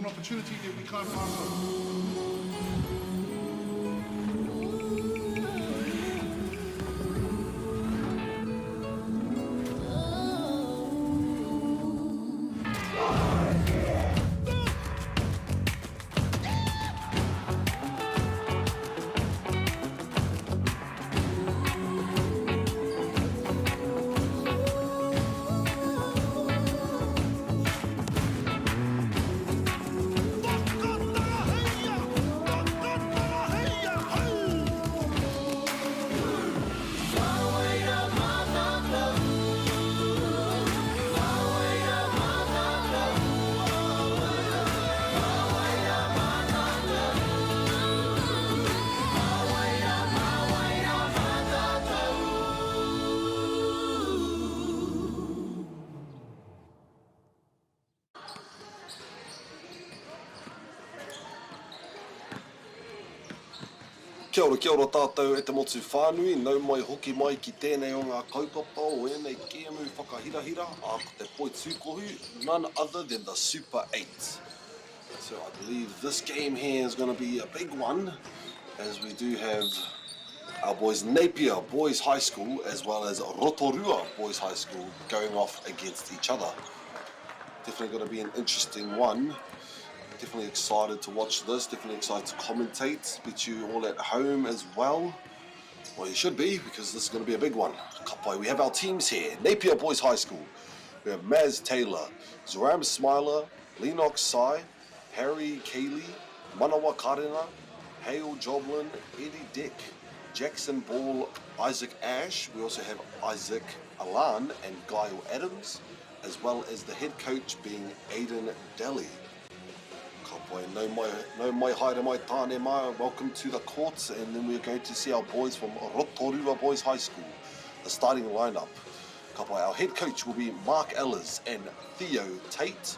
opportunity that we can't pass up. Kia ora tātou e te motu whānui, nau mai hoki mai ki tēnei o ngā kaupapa o enei kēmu whakahirahira, a ko te poi tūkohu, none other than the Super 8. So I believe this game here is going to be a big one, as we do have our boys Napier Boys High School as well as Rotorua Boys High School going off against each other. Definitely going to be an interesting one. Definitely excited to watch this, definitely excited to commentate, speak to you all at home as well. Well, you should be, because this is going to be a big one. Kapai, we have our teams here. Napier Boys High School. We have Maz Taylor, Zoram Smiler, Lennox Sai, Harry Cayley, Manawa Karina, Hale Joblin, Eddie Dick, Jackson Ball, Isaac Ash. We also have Isaac Alan and Guile Adams, as well as the head coach being Aidan Daly. No mai haere mai tāne mai, welcome to the courts, and then we're going to see our boys from Rotorua Boys High School, the starting lineup. Our head coach will be Mark Ellis and Theo Tate.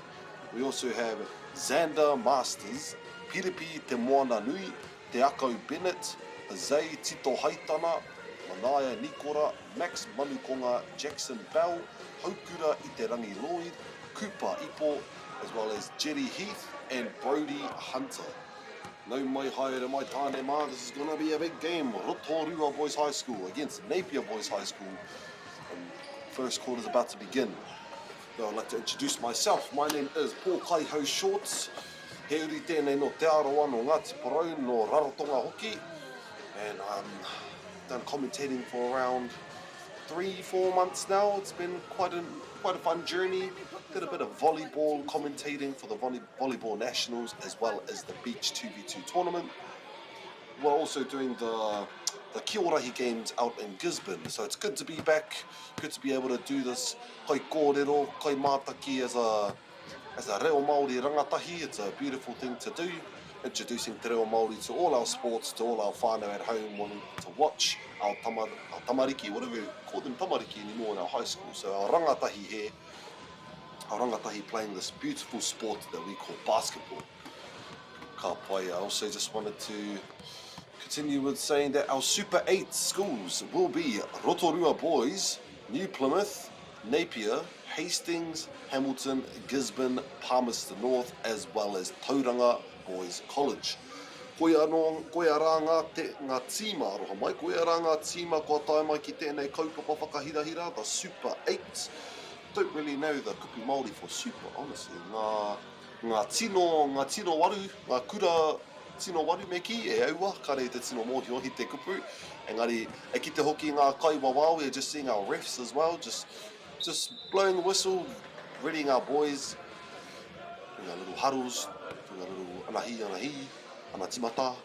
We also have Xander Masters, Piripi Te Moana Nui, Te Ako Bennett, Zay Tito Haitana, Manaya Nikora, Max Manukonga, Jackson Bell, Haukura I Te Rangi Lloyd, Cooper Ipo, as well as Jerry Heath and Brody Hunter. No mai haere mai tāne mā, this is going to be a big game. Rotorua Boys High School against Napier Boys High School. And first quarter is about to begin. So I'd like to introduce myself. My name is Paul Kaiho Shorts. He uri tēnei no te aroa no Ngāti Porou no Rarotonga Hoki. And I've done commentating for around 3-4 months now. It's been quite a fun journey. Did a bit of volleyball commentating for the volleyball nationals as well as the beach 2v2 tournament. We're also doing the Kiorahi games out in Gisborne, so it's good to be back, good to be able to do this. Kai kōrero, kai mātaki as a reo Māori rangatahi. It's a beautiful thing to do, introducing te reo Māori to all our sports, to all our whānau at home wanting to watch our tamariki, whatever we call them tamariki anymore in our high school. So our rangatahi here, our rangatahi playing this beautiful sport that we call basketball. Ka pai, I also just wanted to continue with saying that our Super 8 schools will be Rotorua Boys, New Plymouth, Napier, Hastings, Hamilton, Gisborne, Palmerston North, as well as Tauranga Boys College. Koe ara ngā tīma aroha mai, koe ara ngā tīma kua tae mai ki tēnei kaupapa whakahirahira, the Super 8. Don't really know the kupu Māori for super, honestly. Ngā tino waru, ngā kura tino waru me ki e aua, kare te tino mōhio hi te kupu. Engari, e ki te hoki ngā kai wawao, we're just seeing our refs as well, just blowing the whistle, readying our boys, doing our little huddles, doing our little anahi, anatimata,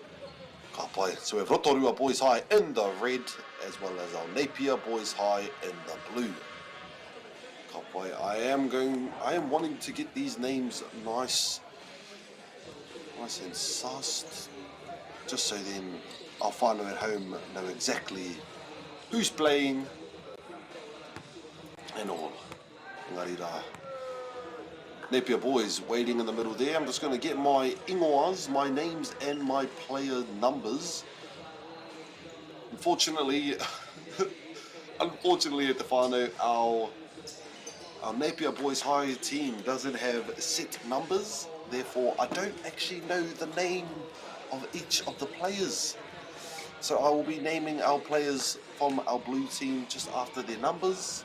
ka pai. So we have Rotorua Boys High in the red, as well as our Napier Boys High in the blue. I am wanting to get these names nice and sussed, just so then our whānau at home know exactly who's playing and all. Engari rā. Napier Boys waiting in the middle there. I'm just going to get my ingoas, my names and my player numbers. Unfortunately at the whānau, our Napier Boys High team doesn't have set numbers. Therefore, I don't actually know the name of each of the players. So I will be naming our players from our blue team just after their numbers.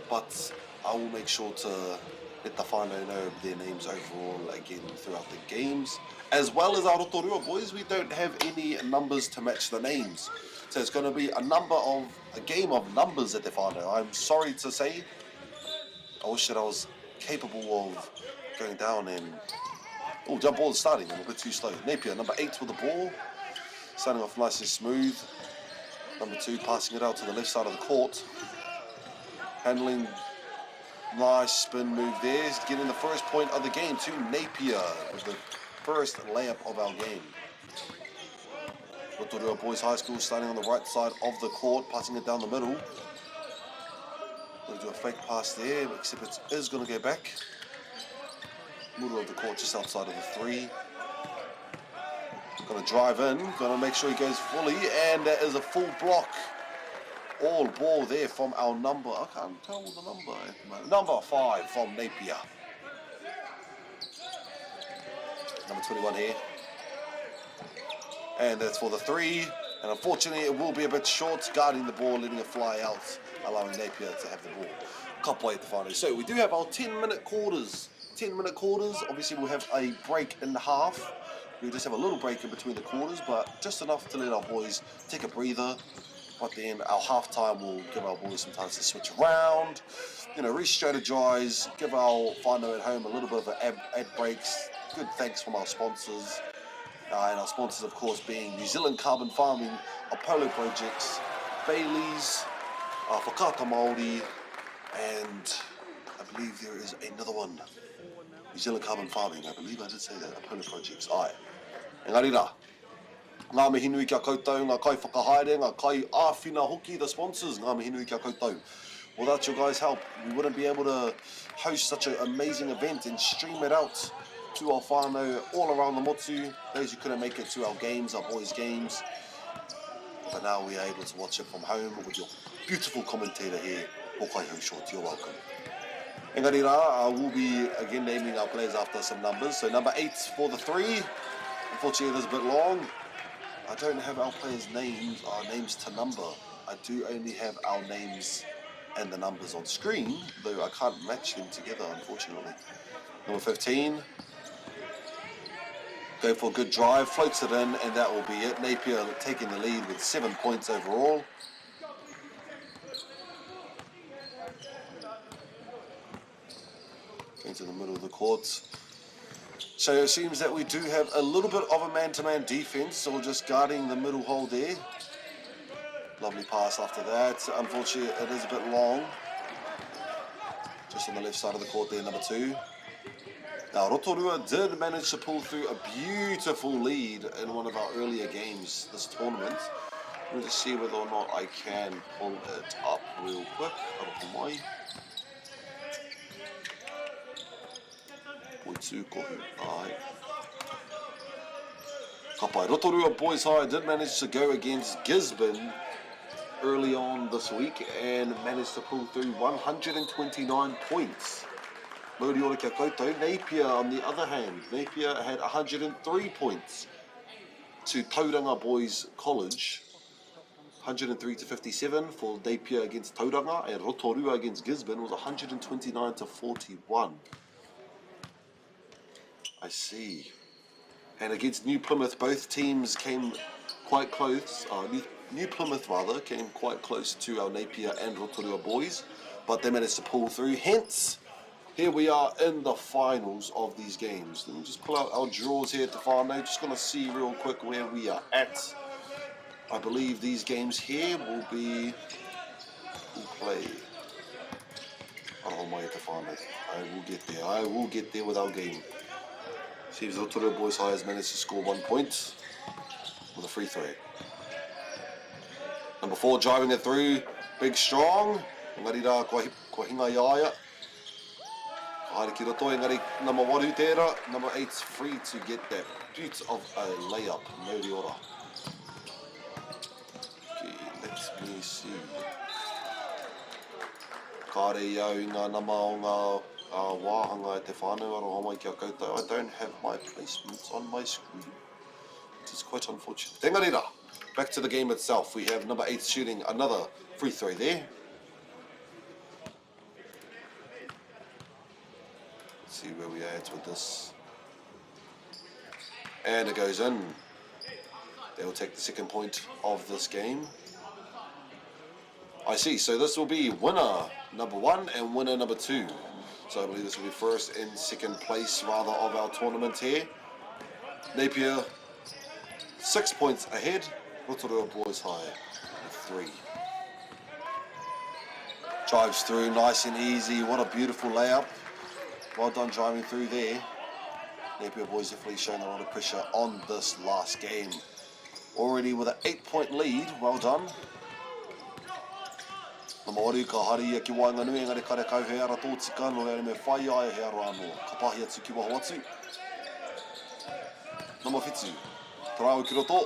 But I will make sure to let the whānau know their names overall again throughout the games. As well as our Rotorua boys, we don't have any numbers to match the names. So it's going to be a game of numbers at the whānau. I'm sorry to say, I wish that I was capable of going down and... Oh, jump ball is starting, I'm a bit too slow. Napier, number 8 with the ball. Starting off nice and smooth. Number 2 passing it out to the left side of the court. Handling, nice spin move there. He's getting the first point of the game to Napier with the first layup of our game. Rotorua Boys High School starting on the right side of the court, passing it down the middle. Going to do a fake pass there, except it is going to go back. Middle of the court, just outside of the 3. Going to drive in, going to make sure he goes fully, and that is a full block. All ball there from our number, I can't tell the number at the moment. Number 5 from Napier. Number 21 here. And that's for the 3. And unfortunately, it will be a bit short, guarding the ball, letting it fly out, allowing Napier to have the ball. Can't play at the final. So we do have our 10-minute quarters. 10-minute quarters. Obviously, we'll have a break in the half. We'll just have a little break in between the quarters, but just enough to let our boys take a breather. But then our halftime will give our boys some time to switch around, you know, re-strategize, give our whānau at home a little bit of ad breaks. Good thanks from our sponsors. And our sponsors, of course, being New Zealand Carbon Farming, Apollo Projects, Bailey's, Whakata Māori, and I believe there is another one. New Zealand Carbon Farming, I believe I did say that, Apollo Projects. Aye. Engari rā. Ngā mihi nui kia koutou, ngā kai whakahaere, ngā kai āwhina hoki, the sponsors, ngā mihi nui kia koutou. Without your guys' help, we wouldn't be able to host such an amazing event and stream it out to our whānau all around the motu, those who couldn't make it to our games, our boys' games. But now we are able to watch it from home with your beautiful commentator here, Hokai Ho Short, you're welcome. Engari rā, I will be again naming our players after some numbers. So number 8 for the 3. Unfortunately, it is a bit long. I don't have our players' names, our names to number. I do only have our names and the numbers on screen, though I can't match them together, unfortunately. Number 15. Go for a good drive, floats it in, and that will be it. Napier taking the lead with 7 points overall. Going to the middle of the court. So it seems that we do have a little bit of a man-to-man defense, so we're just guarding the middle hole there. Lovely pass after that. Unfortunately, it is a bit long. Just on the left side of the court there, number 2. Now, Rotorua did manage to pull through a beautiful lead in one of our earlier games this tournament. We'll just see whether or not I can pull it up real quick. Rotorua Boys High did manage to go against Gisborne early on this week and managed to pull through 129 points. Moriora kia koutou. Napier, on the other hand, Napier had 103 points to Tauranga Boys College. 103 to 57 for Napier against Tauranga, and Rotorua against Gisborne was 129 to 41. I see. And against New Plymouth, both teams came quite close. New Plymouth, rather, came quite close to our Napier and Rotorua boys, but they managed to pull through. Hence, here we are in the finals of these games. Let me just pull out our draws here at the whānau. Just going to see real quick where we are at. I believe these games here will be... We'll play... Oh my, at the whānau. I will get there. I will get there with our game. Seems Rotorua Boys High has managed to score 1 point with a free throw. Number 4 driving it through, big strong. Engari rā kua hinga iaia. Haere ki roto, engari number 1 tērā. Number 8's free to get that beaut of a layup. Moriora. Okay, let me see. Kāre iau i ngā nama o ngā Wāhanga e te whānau aroha mai kia koutou. I don't have my placements on my screen, which is quite unfortunate. Tengarira, back to the game itself. We have number 8 shooting another free throw there. Let's see where we are at with this. And it goes in. They will take the second point of this game. I see, so this will be winner number 1 and winner number 2. So I believe this will be first and second place rather of our tournament here. Napier 6 points ahead. Rotorua Boys High with 3. Drives through nice and easy. What a beautiful layup. Well done driving through there. Napier Boys definitely showing a lot of pressure on this last game. Already with an 8-point lead. Well done. Na maori ka hari ki wainga nui engari kare kau he ara tōtika no ere me whai ai he ara anō. Ka pahi atu ki waho atu. Number 5. Tarau ki roto.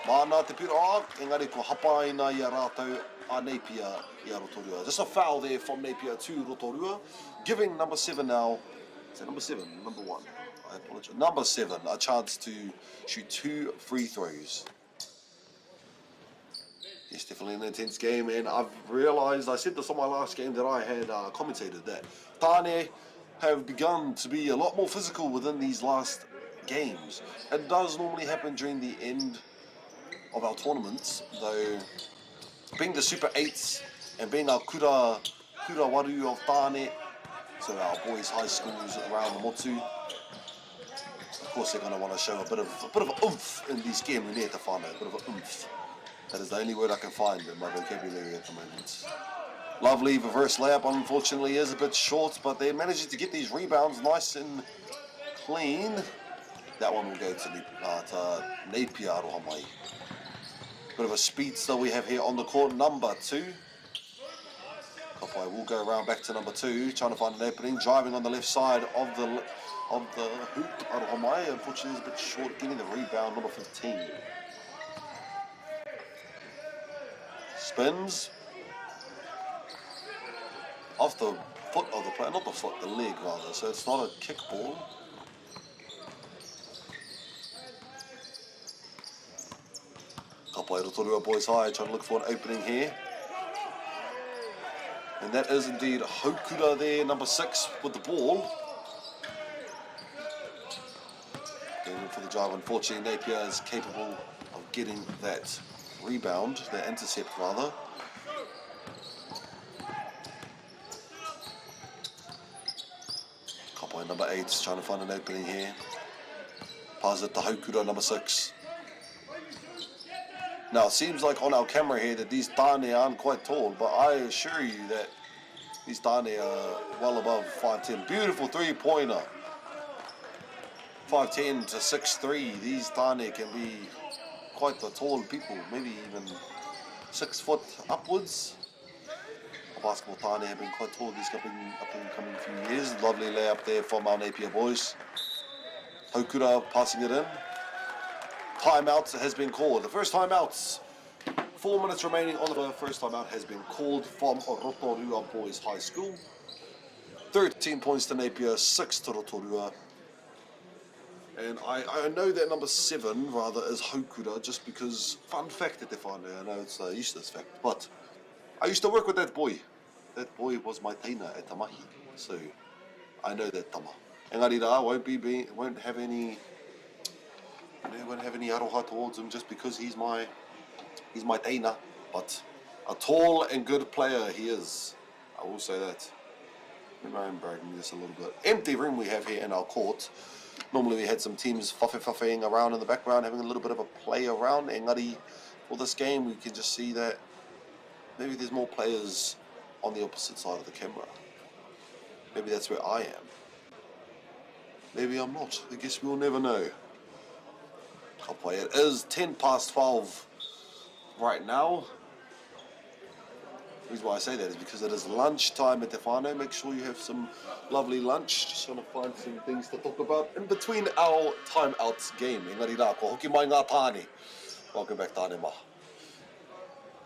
Mana te pira. Engari ko hapaina I a rātou a Napier I a Rotorua. Just a foul there from Napier to Rotorua. Giving number 7 now. Is that number 7? Number 1. I apologize. Number 7. A chance to shoot 2 free throws. It's definitely an intense game, and I've realised, I said this on my last game that I had commentated, that Tāne have begun to be a lot more physical within these last games. It does normally happen during the end of our tournaments, though being the Super 8s and being our kura waru of Tāne, so our boys' high schools around the motu, of course they're going to want to show a bit of oomph in these games, a bit of a oomph. That is the only word I can find in my vocabulary at the moment. Lovely reverse layup, unfortunately, is a bit short, but they're managing to get these rebounds nice and clean. That one will go to Napier aroha mai. Bit of a speedster we have here on the court, number 2. Kapai will go around back to number 2, trying to find an opening, driving on the left side of the hoop aroha mai. Unfortunately, it's a bit short, getting the rebound, number 15. Spins off the foot of the player, not the foot, the leg rather, so it's not a kick ball. Kapai Rotorua Boys High trying to look for an opening here. And that is indeed Hokura there, number 6 with the ball. Going for the drive, unfortunately Napier is capable of getting that rebound, the intercept rather. Kapai number 8 is trying to find an opening here. Pass it to Hokura number 6. Now it seems like on our camera here that these Tāne aren't quite tall, but I assure you that these Tāne are well above 5'10". Beautiful 3-pointer. 5'10" to 6'3". These Tāne can be quite the tall people, maybe even 6 foot upwards. Basketball Tāne have been quite tall these up and coming few years. Lovely layup there from our Napier boys. Hokura passing it in. Timeout has been called. The first timeout. 4 minutes remaining on the first timeout has been called from Rotorua Boys High School. 13 points to Napier, 6 to Rotorua. And I know that number 7 rather is Hokura, just because, fun fact that they find there, I know it's a useless fact, but I used to work with that boy. That boy was my teina at Tamahi, so I know that tama. Engari rā, won't have any aroha towards him just because he's my teina, but a tall and good player he is. I will say that. Maybe I'm bragging this a little bit. Empty room we have here in our court. Normally we had some teams whawhewhawheing around in the background, having a little bit of a play around. Engari, for this game, we can just see that maybe there's more players on the opposite side of the camera. Maybe that's where I am. Maybe I'm not. I guess we'll never know. Kapai, it is 10 past 12 right now. The reason why I say that is because it is lunchtime at Te Whānau. Make sure you have some lovely lunch. Just trying to find some things to talk about in between our timeouts game. Engari rā, ko hoki mai ngā tāne. Welcome back, tāne maha.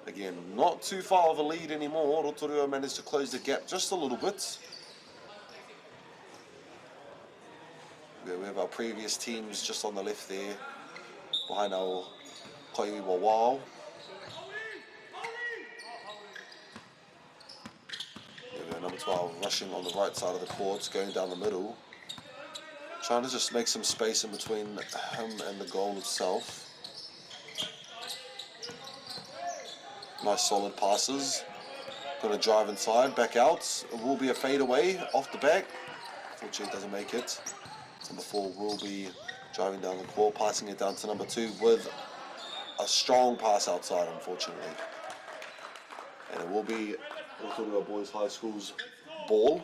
Again, not too far of a lead anymore. Rotorua managed to close the gap just a little bit. We have our previous teams just on the left there, behind our Koiwa Wao. There we go, number 12 rushing on the right side of the court, going down the middle. Trying to just make some space in between him and the goal itself. Nice solid passes. Going to drive inside, back out. It will be a fade away off the back. Unfortunately, it doesn't make it. Number 4 will be driving down the court, passing it down to number 2 with a strong pass outside, unfortunately. And it will be Rotorua Boys High School's ball.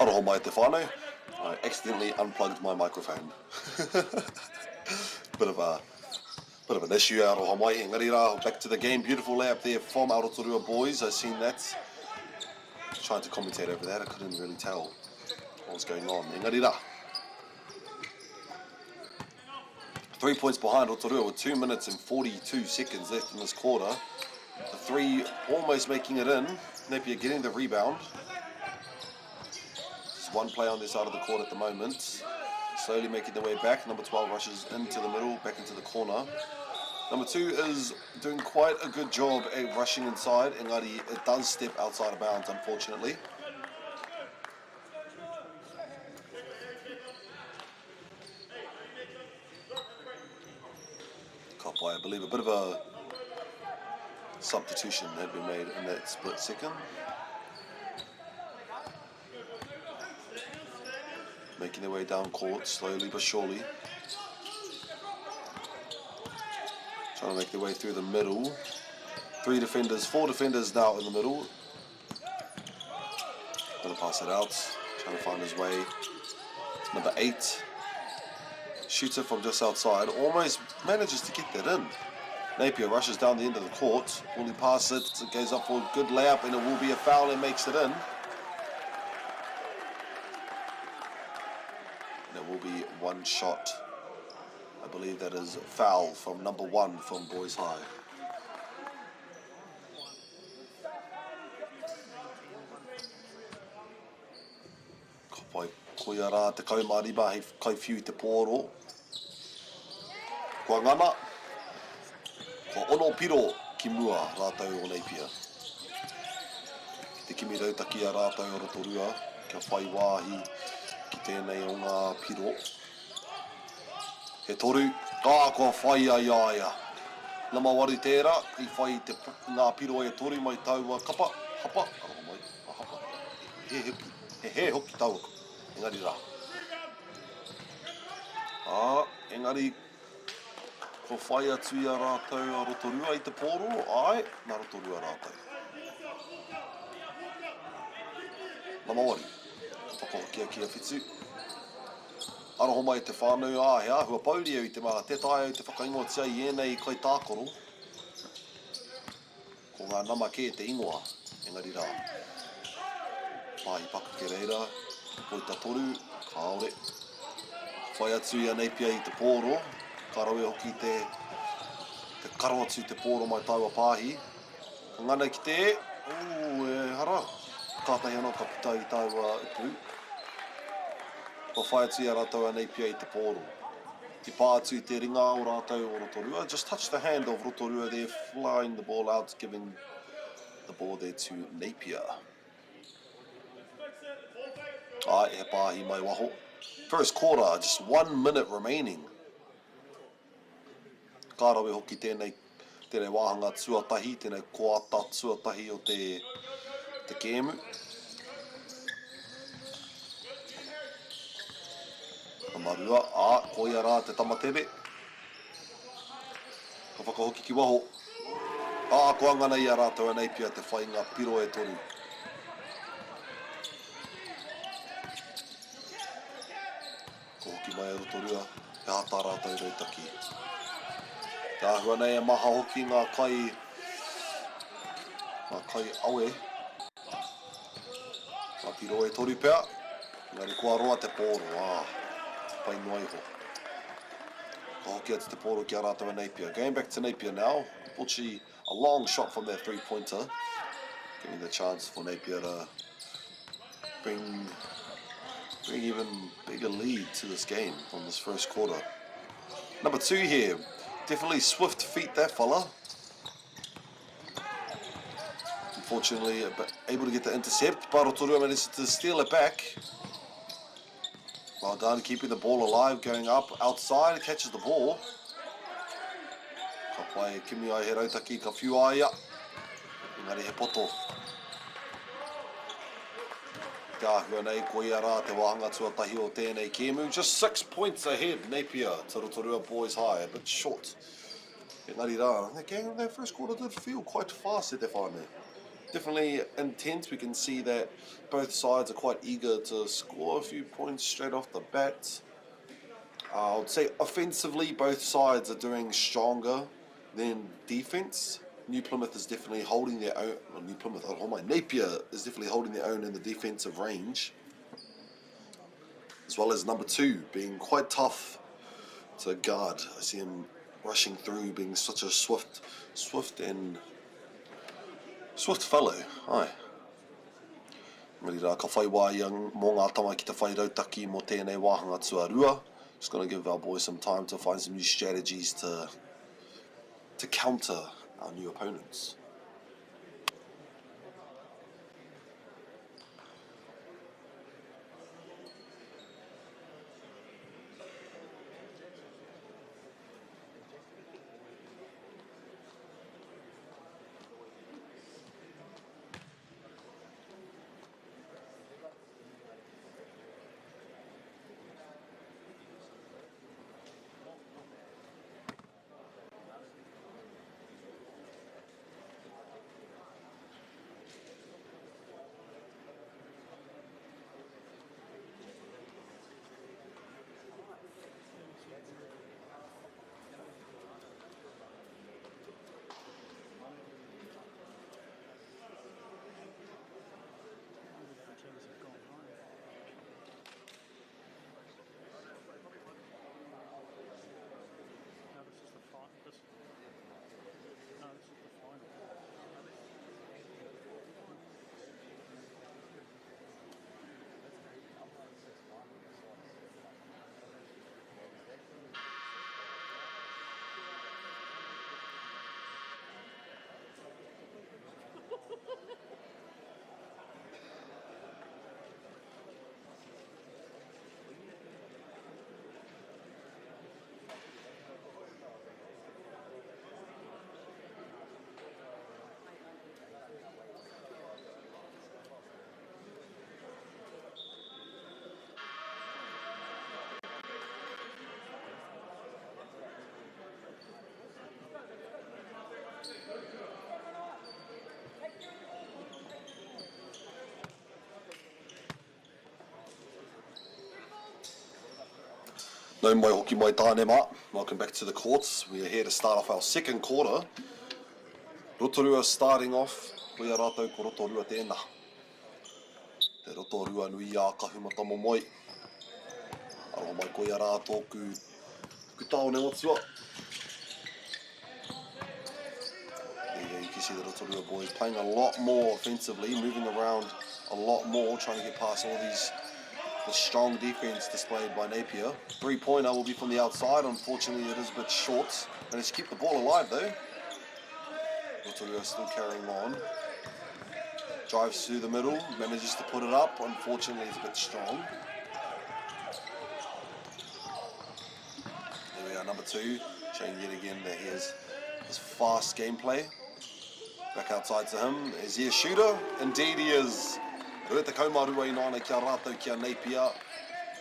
Aroho mai te whānau. I accidentally unplugged my microphone. bit of an issue. Aroho mai. Engari rā, back to the game. Beautiful layup there from our Rotorua boys. I've seen that. Trying to commentate over that. I couldn't really tell what was going on. Engari rā. 3 points behind Rotorua with 2 minutes and 42 seconds left in this quarter. The 3 almost making it in. Napier getting the rebound. One play on this side of the court at the moment. Slowly making their way back. Number 12 rushes into the middle, back into the corner. Number 2 is doing quite a good job at rushing inside. Engari, it does step outside of bounds, unfortunately. Kapai, I believe a bit of a substitution had been made in that split second. Making their way down court, slowly but surely. Trying to make their way through the middle. 4 defenders now in the middle. Gonna pass it out, trying to find his way. Number 8. Shooter from just outside, almost manages to get that in. Napier rushes down the end of the court. Will he pass it? It goes up for a good layup and it will be a foul and makes it in. Will be one shot. I believe that is foul from number 1 from Boys High. Kapai koia rā te kaumariba hei kaiwhiu te pōro. Kua ngana. Ko ono piro ki mua rātau o Napier. Te kimi rautaki a rātau o Rotorua. Kia whai wāhi tēnei o ngā piro. He toru, kua whai ai aia. Nama waru tērā, i whai te ngā piro e toru mai taua kapa, hapa, aroha mai, hapa. He hoki taua, engari rā. Engari, ko whai atu ia rātau a Rotorua i te pōro, ai, nā Rotorua rātau. Nama waru. Whakahokia ki a whitu. Aroho mai te whānau āhea, hua pauri au i te maha te tae au te whakaingotia i enei kai tākoro. Ko ngā nama kē te ingoa, engari rā. Pāhi paku ke reira, poita toru, kaore. Whai atu i a Napier i te pōro, karawe hoki te karo atu te pōro mai taua pāhi. Ko ngana ki te, e hara. Kātahi anō ka puta i taua upu. Ko whai atu i a rātau a Napier i te pōro. Ki pā atu i te ringa o rātau o Rotorua. Just touch the hand of Rotorua there, flying the ball out, giving the ball there to Napier. Ai, he pāhi mai waho. First quarter, just 1 minute remaining. Kārawe hoki tēnei wāhanga tuatahi, tēnei koata tuatahi o te kēmu. Marua, koia rā te tamatere. Ka whakahoki ki waho. Ko angana ia rātou a Napier te whainga piro e toru. Ko hoki mai a Rotorua, he hata rātou reutaki. Ka hua nei e maha hoki ngā kai awe. Ngā piro e toru pēr. Ngari kua roa te pōro, pai noai ho. Ka hoki atu te pōro ki a rātou a Napier. Going back to Napier now. Unfortunately, a long shot from that three-pointer. Giving the chance for Napier to bring even bigger lead to this game from this first quarter. Number 2 here. Definitely swift feet, that fella. Unfortunately, able to get the intercept. But Rotorua managed to steal it back. Well done, keeping the ball alive, going up outside, catches the ball. Ka pai kimi ai he rautaki, ka whiu ai ia. Engari he poto. Ka hua nei koia rā te wāhanga tuatahi o tēnei kēmu. Just 6 points ahead, Napier to Rotorua Boys High, a bit short. Engari rā, that first quarter did feel quite fast at the whānau. Definitely intense. We can see that both sides are quite eager to score a few points straight off the bat. I would say offensively, both sides are doing stronger than defense. New Plymouth is definitely holding their own. Well, Napier is definitely holding their own in the defensive range, as well as number 2 being quite tough to guard. I see him rushing through, being such a swift fellow. Ai. Meri rā ka whai wā iang mō ngā tama ki te whai rautaki mō tēnei wāhanga tuarua. Just going to give our boys some time to find some new strategies to counter our new opponents. No mai hoki mai tāne mā. Welcome back to the courts. We are here to start off our second quarter. Rotorua starting off. Koia rātou ko Rotorua tēnā. Te Rotorua nui ā kahumata mo moi. Aroha mai koia rā tōku tāone otua. Yeah, you can see the Rotorua boys playing a lot more offensively, moving around a lot more, trying to get past all the strong defense displayed by Napier. 3-pointer will be from the outside. Unfortunately, it is a bit short. Managed to keep the ball alive though. Rotorua still carrying on. Drives through the middle, manages to put it up. Unfortunately, it's a bit strong. There we are, number 2. Showing yet again that he has this fast gameplay. Back outside to him. Is he a shooter? Indeed he is. Rua te kaumarua I nāna kia rātou kia Napier.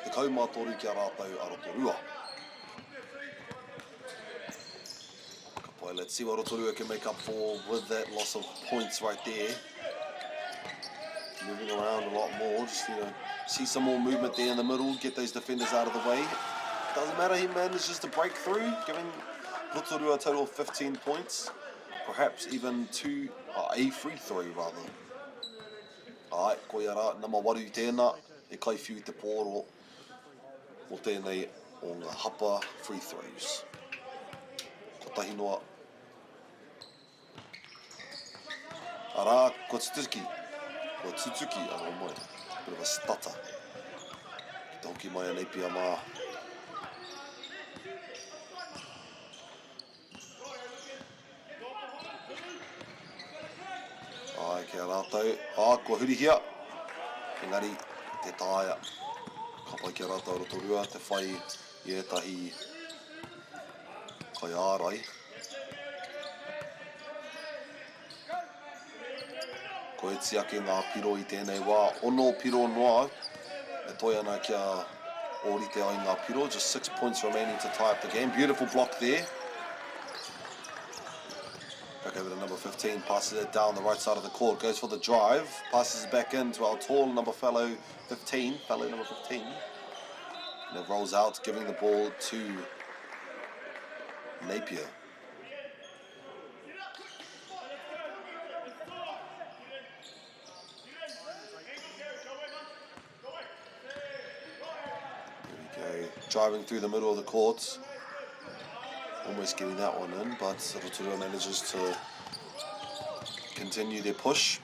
Te kaumatoru kia rātou a Rotorua. Kapoe, let's see what Rotorua can make up for with that loss of points right there. Moving around a lot more, just see some more movement there in the middle, get those defenders out of the way. Doesn't matter, he manages to break through, giving Rotorua a total of 15 points. Perhaps even a free throw rather. Alright, koe ara, nama waru I tēnā, e kaiwhiu te pōro o tēnei o ngā hapa free throws. Ko tahi noa. Ara, ko Tsutuki. Ko Tsutuki, ara o mai. Bit of a stutter. Ki te hoki mai a Napier mā. Ai, kia rātou. Ko hurihia. Engari, te tāia. Ka pai kia rātou Rotorua, te whai I etahi kai ārai. Ko etsi ake ngā piro I tēnei wā. Ono piro noa. E toi ana kia ōrite ai ngā piro. Just 6 points remaining to tie up the game. Beautiful block there. Back over to number 15, passes it down the right side of the court, goes for the drive, passes it back in to our tall fellow number 15. And it rolls out, giving the ball to Napier. Here we go, driving through the middle of the court. Almost getting that one in, but Rotorua manages to continue their push.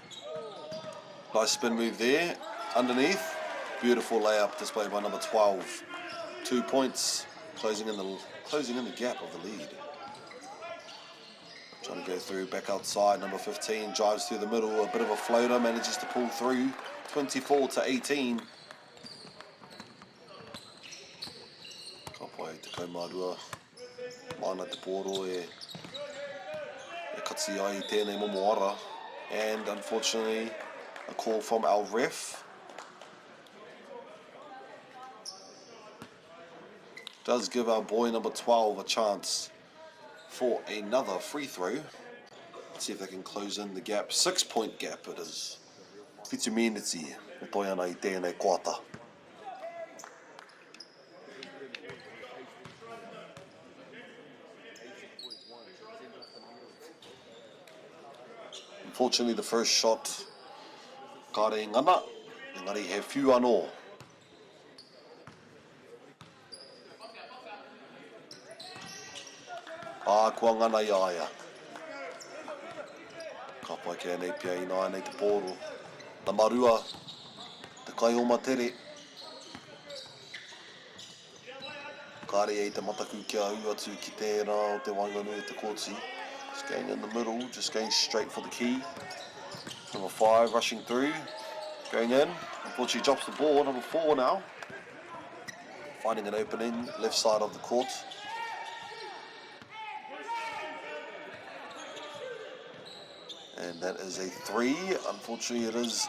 Nice spin move there, underneath. Beautiful layup displayed by number 12. 2 points, closing in the gap of the lead. Trying to go through, back outside, number 15 drives through the middle, a bit of a floater, manages to pull through. 24-18. Kapoe te kaumarua. Mana te pōro e katsi ai tēnei momo ara. And unfortunately, a call from our ref. Does give our boy number 12 a chance for another free throw. Let's see if they can close in the gap. 6-point gap it is. Whitu miniti, e toi ana I tēnei koata. Unfortunately, the first shot, kare ngana, engari he whiu anō. Kua ngana I aia. Ka pai kia Napier I nāi nei te pōro. Ta marua, te kai o matere. Kare ei te mataku kia ua atu ki tērā o te wainganui te kōtsi. Just going in the middle, just going straight for the key. Number 5 rushing through, going in. Unfortunately drops the ball, number 4 now. Finding an opening, left side of the court. And that is a 3. Unfortunately it is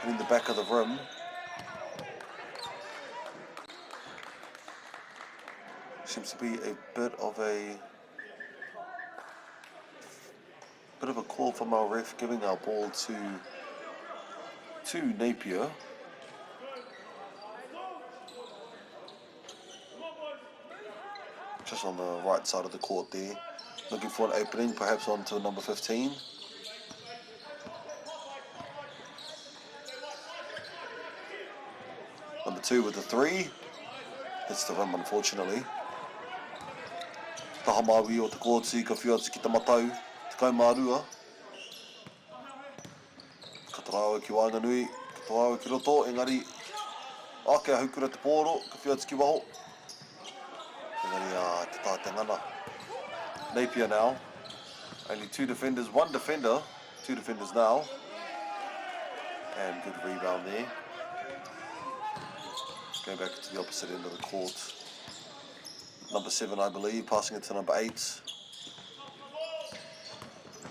in the back of the rim. Seems to be a bit of a call from our ref, giving our ball to Napier. Just on the right side of the court there. Looking for an opening, perhaps onto number 15. Number 2 with the 3. Hits the rim, unfortunately. Tahamawi o te kōtsi, ka whiu atu ki te matau, te kaumarua. Ka tarawa ki wainganui, ka tarawa ki roto, engari, ake haukura te pōro, ka whiu atu ki waho. Engari, te tāte ngana. Napier now. Only 2 defenders, 1 defender, 2 defenders now. And good rebound there. Going back to the opposite end of the court. Number 7, I believe, passing it to number 8.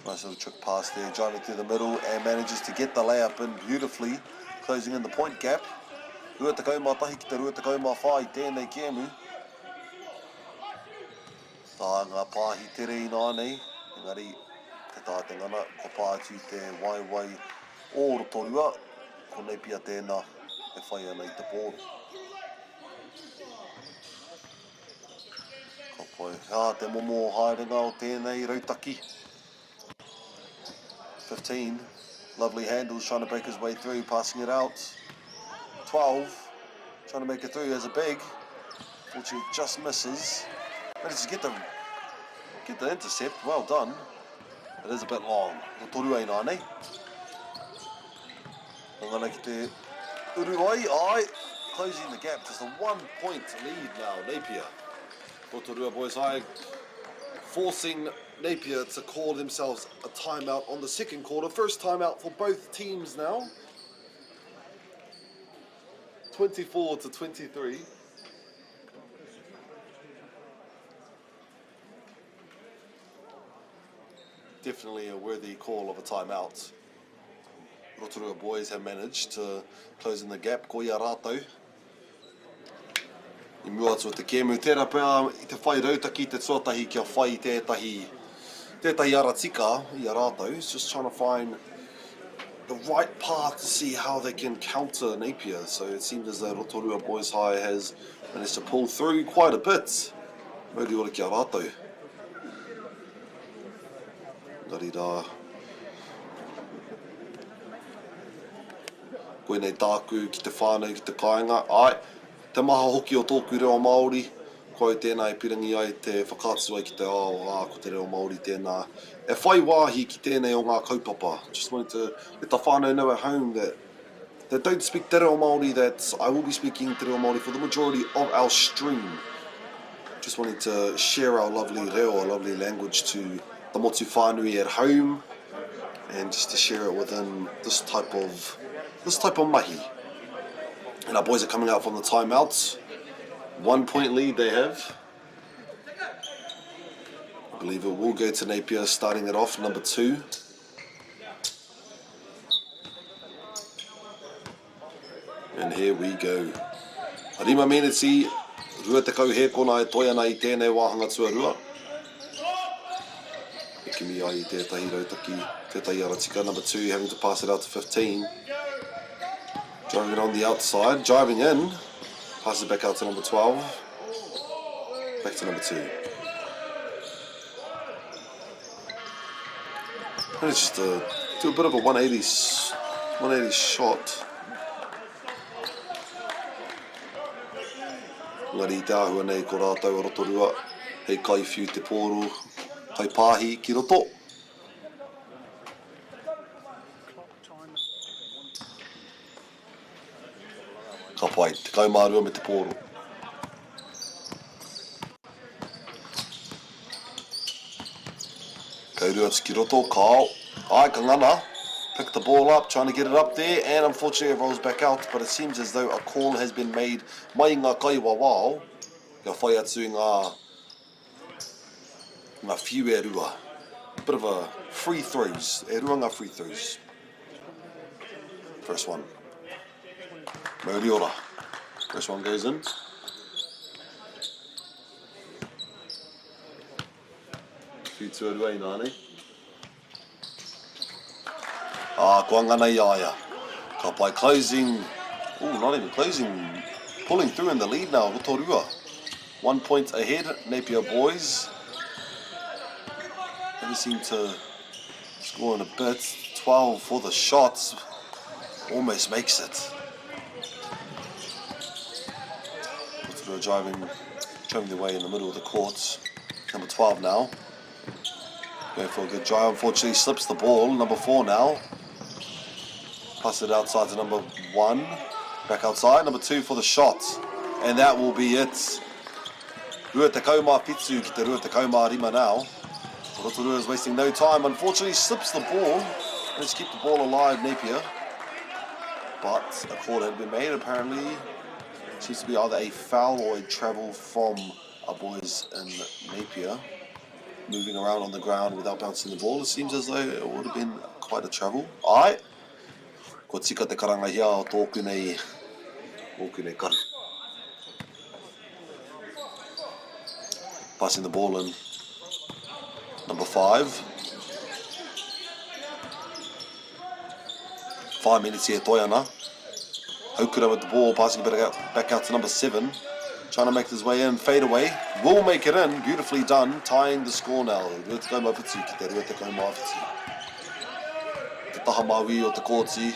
Nice little trick pass there, driving through the middle and manages to get the layup in beautifully, closing in the point gap. Rua te kaumā tahi ki te rua te kaumā whai, tēnei kēmu. Tauranga pāhi tere I nānei, engari te tātengana, ko pātu te waiwai o Rotorua, ko Napier tēnā e whai ana I te pōru. Ka pai, te momo haerenga o tēnei rautaki. 15, lovely handles, trying to break his way through, passing it out. 12, trying to make it through as a big. Fortunately, just misses. Manages to get the intercept. Well done. It is a bit long. Rotorua I nānei. Ngana ki te uruai, ai. Closing the gap, just a 1 point lead now, Napier. Rotorua boys high, forcing Napier to call themselves a timeout on the second quarter. First timeout for both teams now. 24-23. Definitely a worthy call of a timeout. Rotorua boys have managed to close in the gap. Ko ia rātou. I mua atu o te kēmu tērā pēr I te whai rautaki te tuatahi kia whai tētahi aratika I a rātou. He's just trying to find the right path to see how they can counter Napier. So it seems as though Rotorua Boys High has managed to pull through quite a bit. Mauri ora ki a rātou. Ngari rā. Koenei tāku ki te whānau ki te kāinga. Ai, te maha hoki o tōku reo Māori. Koe tēnā e pirangi ai te whakātu ai ki te ko te reo Māori tēnā. E whai wāhi ki tēnei o ngā kaupapa. Just wanted to let the whānau know at home that don't speak te reo Māori, that I will be speaking te reo Māori for the majority of our stream. Just wanting to share our lovely reo, our lovely language to the motu whānui at home, and just to share it within this type of mahi. And our boys are coming out from the timeouts. 1 point lead they have. I believe it will go to Napier, starting it off, number 2. And here we go. Arima meneti, rua te kauhe kona e toi ana I tēnei wāhanga tuarua. E kimi ai I tētahi rautaki, tētahi aratika, number 2, having to pass it out to 15. Driving it on the outside, driving in. Passes it back out to number 12. Back to number 2. And it's just do a bit of a 180 shot. Ngari te ahua nei ko rātou a Rotorua. Hei kai whiu te pōru, kai pāhi ki roto. Ka pai, te kaumārua me te pōru. Kaurua atu ki roto, kao. Ai, ka ngana. Pick the ball up, trying to get it up there, and unfortunately it rolls back out, but it seems as though a call has been made mai ngā kaiwa wao. Ka whai atu ngā whiu e rua. Bit of a free throws, e rua ngā free throws. First one. Mauri ora. First one goes in. Whiu tuarua I nānei. Kua ngana I aia. Ka pai closing. Not even closing. Pulling through in the lead now, Rotorua. 1 point ahead, Napier boys. They seem to score in a bit. 12 for the shots. Almost makes it. Rotorua driving their way in the middle of the court. Number 12 now. Going for a good drive. Unfortunately, slips the ball. Number 4 now. Pass it outside to number 1. Back outside. Number 2 for the shot. And that will be it. Rua te kaumā pitsu ki te rua te kaumā rima now. Rotorua is wasting no time. Unfortunately, slips the ball. Let's keep the ball alive, Napier. but a call had been made apparently. Seems to be either a foul or a travel from our boys in Napier. Moving around on the ground without bouncing the ball. It seems as though it would have been quite a travel. Ai! Ko tika te karanga hia o tōku nei karu. Passing the ball in. Number 5. 5 minutes here, Toyana. Okura with the ball, passing it back out to number 7. Trying to make his way in, fade away. Will make it in, beautifully done, tying the score now. Rua te kaumawhiti ki te rua te kaumawhiti. Te taha maui o te kōti.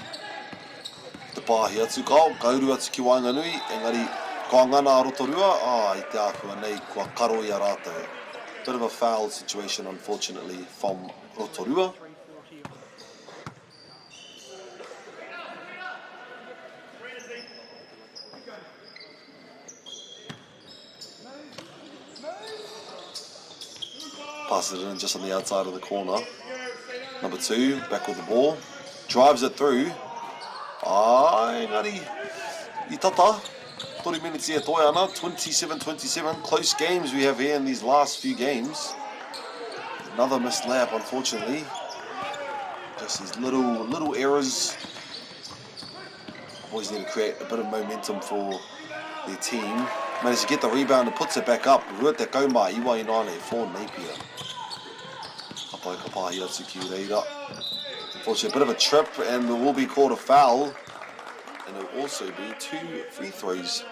Te pāhi atu kauru atu ki Wainganui. Engari, ko ngana a Rotorua, i te ākua nei, kua karo i a rātou. Bit of a foul situation, unfortunately, from Rotorua. Passes it in just on the outside of the corner. Number 2, back with the ball. Drives it through. Engari, I tata. 30 minutes here, Toyana. 27-27. Close games we have here in these last few games. Another missed layup, unfortunately. Just these little errors. Boys need to create a bit of momentum for their team. Managed to get the rebound and puts it back up. Rua te kauma, iwa inane for Napier. Kapai kapai atu ki reira. Unfortunately, a bit of a trip and it will be called a foul. And it will also be 2 free throws.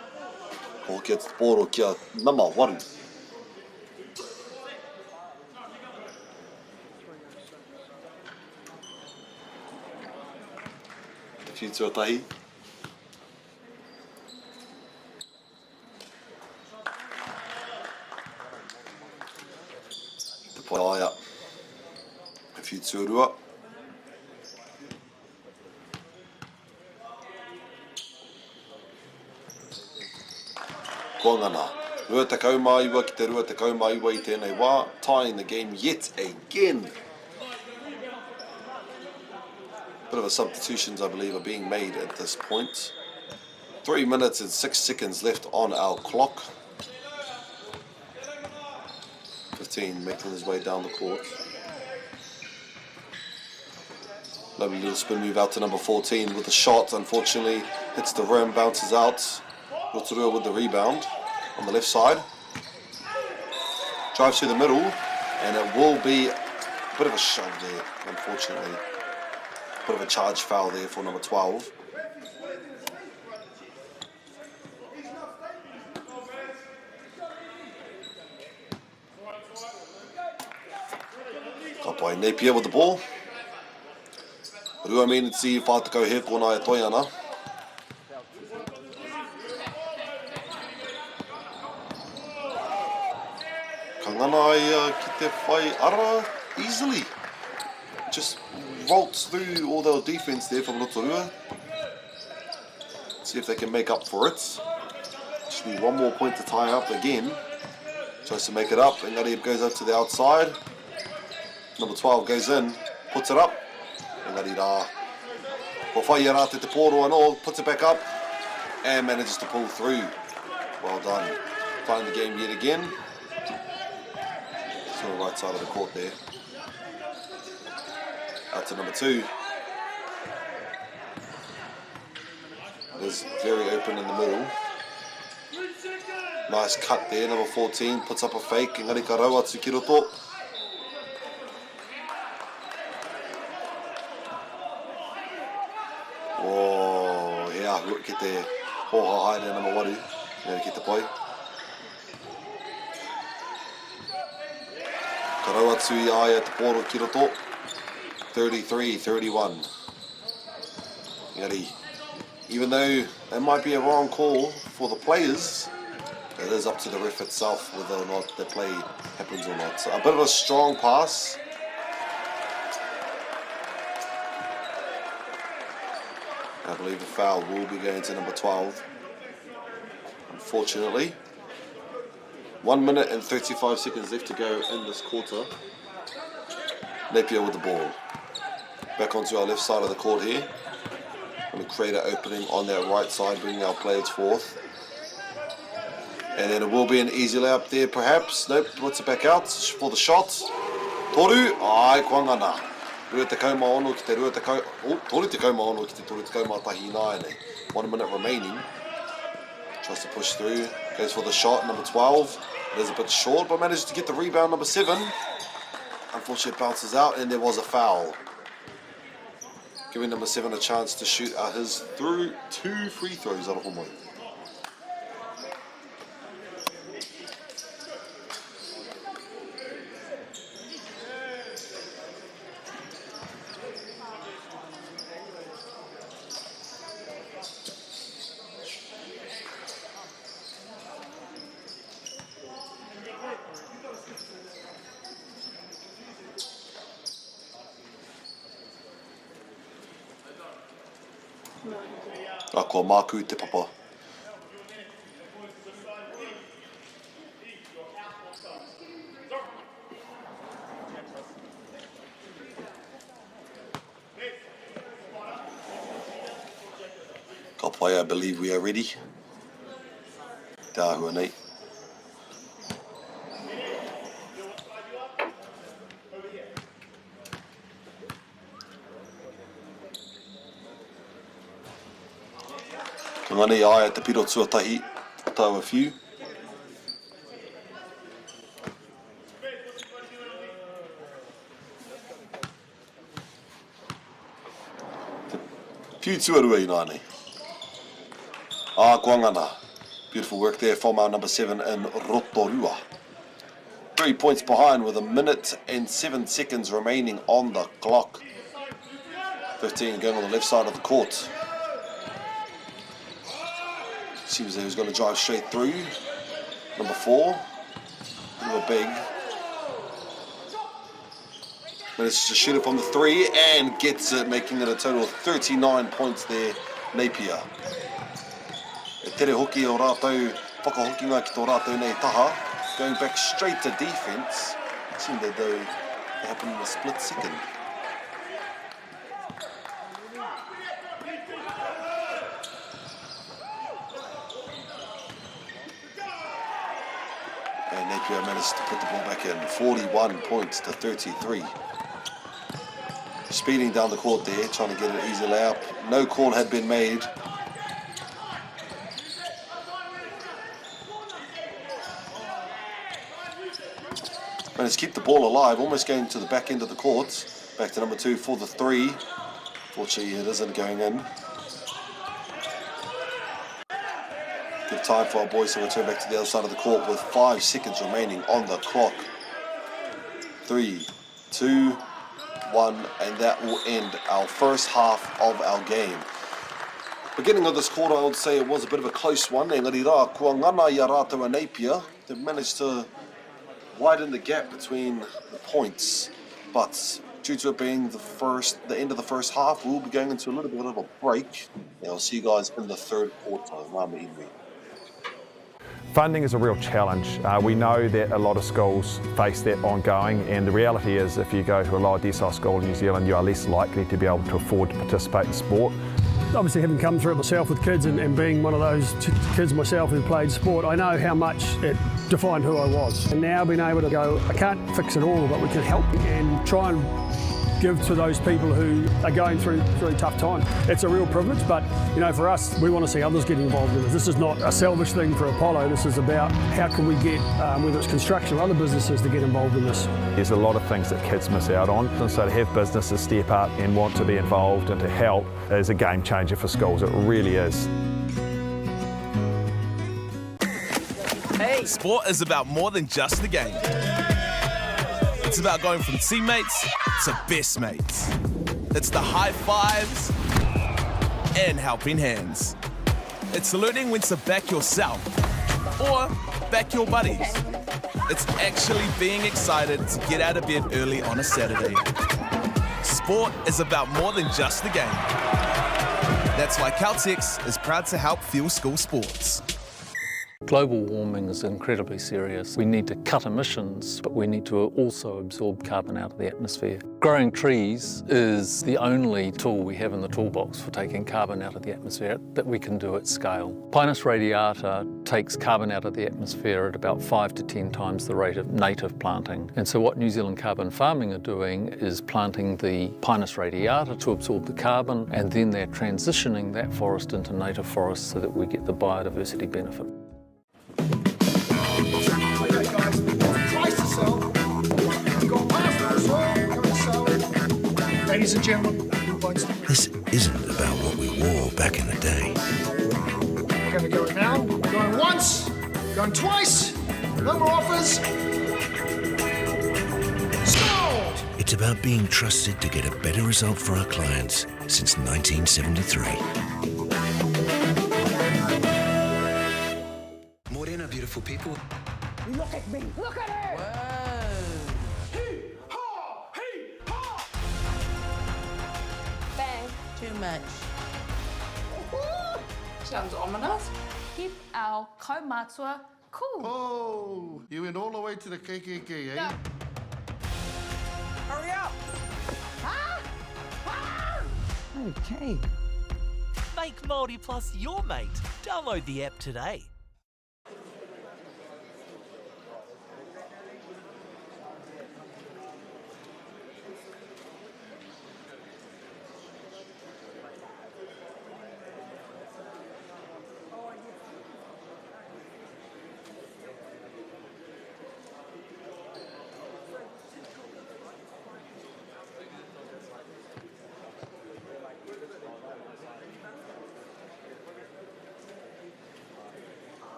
Ko kia te poro kia nama waru. Te whiu tuatahi. Te poaia. Te whiu tuarua. Ko ngana. Rua te kaumaiwa ki te rua te kaumaiwa I tēnei wā. Tying the game yet again. Bit of a substitutions, I believe, are being made at this point. 3 minutes and 6 seconds left on our clock. 15 making his way down the court. Lovely little spin move out to number 14 with the shot. Unfortunately, hits the rim, bounces out. Rotorua with the rebound on the left side. Drives through the middle, and it will be a bit of a shove there, unfortunately. Bit of a charge foul there for number 12. Got by Napier with the ball. Rua minitsi whātakau he kona e Toyana. Kangana ki te whai ara easily. Just vaults through all the defense there from Rotorua. See if they can make up for it. Just need one more point to tie up again. Tries to make it up. Engari goes out to the outside. Number 12 goes in, puts it up. Engari rā. Ko whai rā te poro anō, puts it back up. And manages to pull through. Well done. Tying the game yet again. It's on the right side of the court there. Out to number 2. It is very open in the middle. Nice cut there, number 14 puts up a fake. Engari ka rau atu ki roto. Oh, hea ki te hoha haere number 1. Engari ki te pai. Ka rau atu I aia te poro ki roto. 33-31. Engari, even though that might be a wrong call for the players, it is up to the ref itself whether or not the play happens or not. So a bit of a strong pass. I believe the foul will be going to number 12. Unfortunately. 1 minute and 35 seconds left to go in this quarter. Napier with the ball. Back onto our left side of the court here. Going to create an opening on that right side, bringing our players forth. And then it will be an easy layup there, perhaps. Nope, puts it back out for the shot. Toru, ai, kuangana. Rua te kauma ono ki te rua te kauma... Oh, toru te kauma ono ki te toru te kauma tahi nāne. 1 minute remaining. Tries to push through. Goes for the shot, number 12. It is a bit short, but manages to get the rebound, number 7. Unfortunately, it bounces out, and there was a foul. Giving number 7 a chance to shoot his through 2 free throws out of Homoi. Ko māku te papa. Ka pai, I believe we are ready. Tā hua nei. Ngani ai at te piro tuatahi, tau a few. Few tuarua I nāne. Kuangana. Beautiful work there from our number 7 in Rotorua. 3 points behind with 1 minute and 7 seconds remaining on the clock. 15 going on the left side of the court. Seems that he was going to drive straight through. Number 4. Bit of a big. Manages to shoot it from the 3 and gets it, making it a total of 39 points there, Napier. E tere hoki o rātou, whakahokinga ki tō rātou nei taha. Going back straight to defense. It seemed that though it happened in a split second. And Napier managed to put the ball back in. 41 points to 33. Speeding down the court there, trying to get an easy layup. No call had been made. Managed to keep the ball alive, almost going to the back end of the court. Back to number 2 for the 3. Fortunately, it isn't going in. Give time for our boys to return back to the other side of the court with 5 seconds remaining on the clock. 3, 2, 1, and that will end our first half of our game. Beginning of this quarter, I would say it was a bit of a close one. Engari rā, kua ngana I a rātou a Napier. They've managed to widen the gap between the points, but due to it being the end of the first half, we'll be going into a little bit of a break. And I'll see you guys in the third quarter. Rāma iwi. Funding is a real challenge. We know that a lot of schools face that ongoing, and the reality is if you go to a lower decile school in New Zealand, you are less likely to be able to afford to participate in sport. Obviously, having come through it myself with kids and being one of those kids myself who played sport, I know how much it defined who I was. And now being able to go, I can't fix it all, but we can help and try and give to those people who are going through really tough times. It's a real privilege, but you know, for us, we want to see others get involved in this. This is not a selfish thing for Apollo. This is about how can we get, whether it's construction or other businesses, to get involved in this. There's a lot of things that kids miss out on, and so to have businesses step up and want to be involved and to help is a game changer for schools. It really is. Hey, sport is about more than just the game. It's about going from teammates to best mates. It's the high fives and helping hands. It's learning when to back yourself or back your buddies. It's actually being excited to get out of bed early on a Saturday. Sport is about more than just the game. That's why Caltex is proud to help fuel school sports. Global warming is incredibly serious. We need to cut emissions, but we need to also absorb carbon out of the atmosphere. Growing trees is the only tool we have in the toolbox for taking carbon out of the atmosphere that we can do at scale. Pinus radiata takes carbon out of the atmosphere at about 5 to 10 times the rate of native planting. And so what New Zealand Carbon Farming are doing is planting the Pinus radiata to absorb the carbon, and then they're transitioning that forest into native forest so that we get the biodiversity benefit. Ladies and gentlemen, this isn't about what we wore back in the day. we're going to go now. Going once, going twice, no more offers. Sold! It's about being trusted to get a better result for our clients since 1973. Morena, beautiful people. Look at me! Look at her! Bang. Too much. Sounds ominous. Keep our kaumatua cool. Oh, you went all the way to the KKK, eh? Yeah. Hurry up! Okay. Make Māori Plus your mate. Download the app today.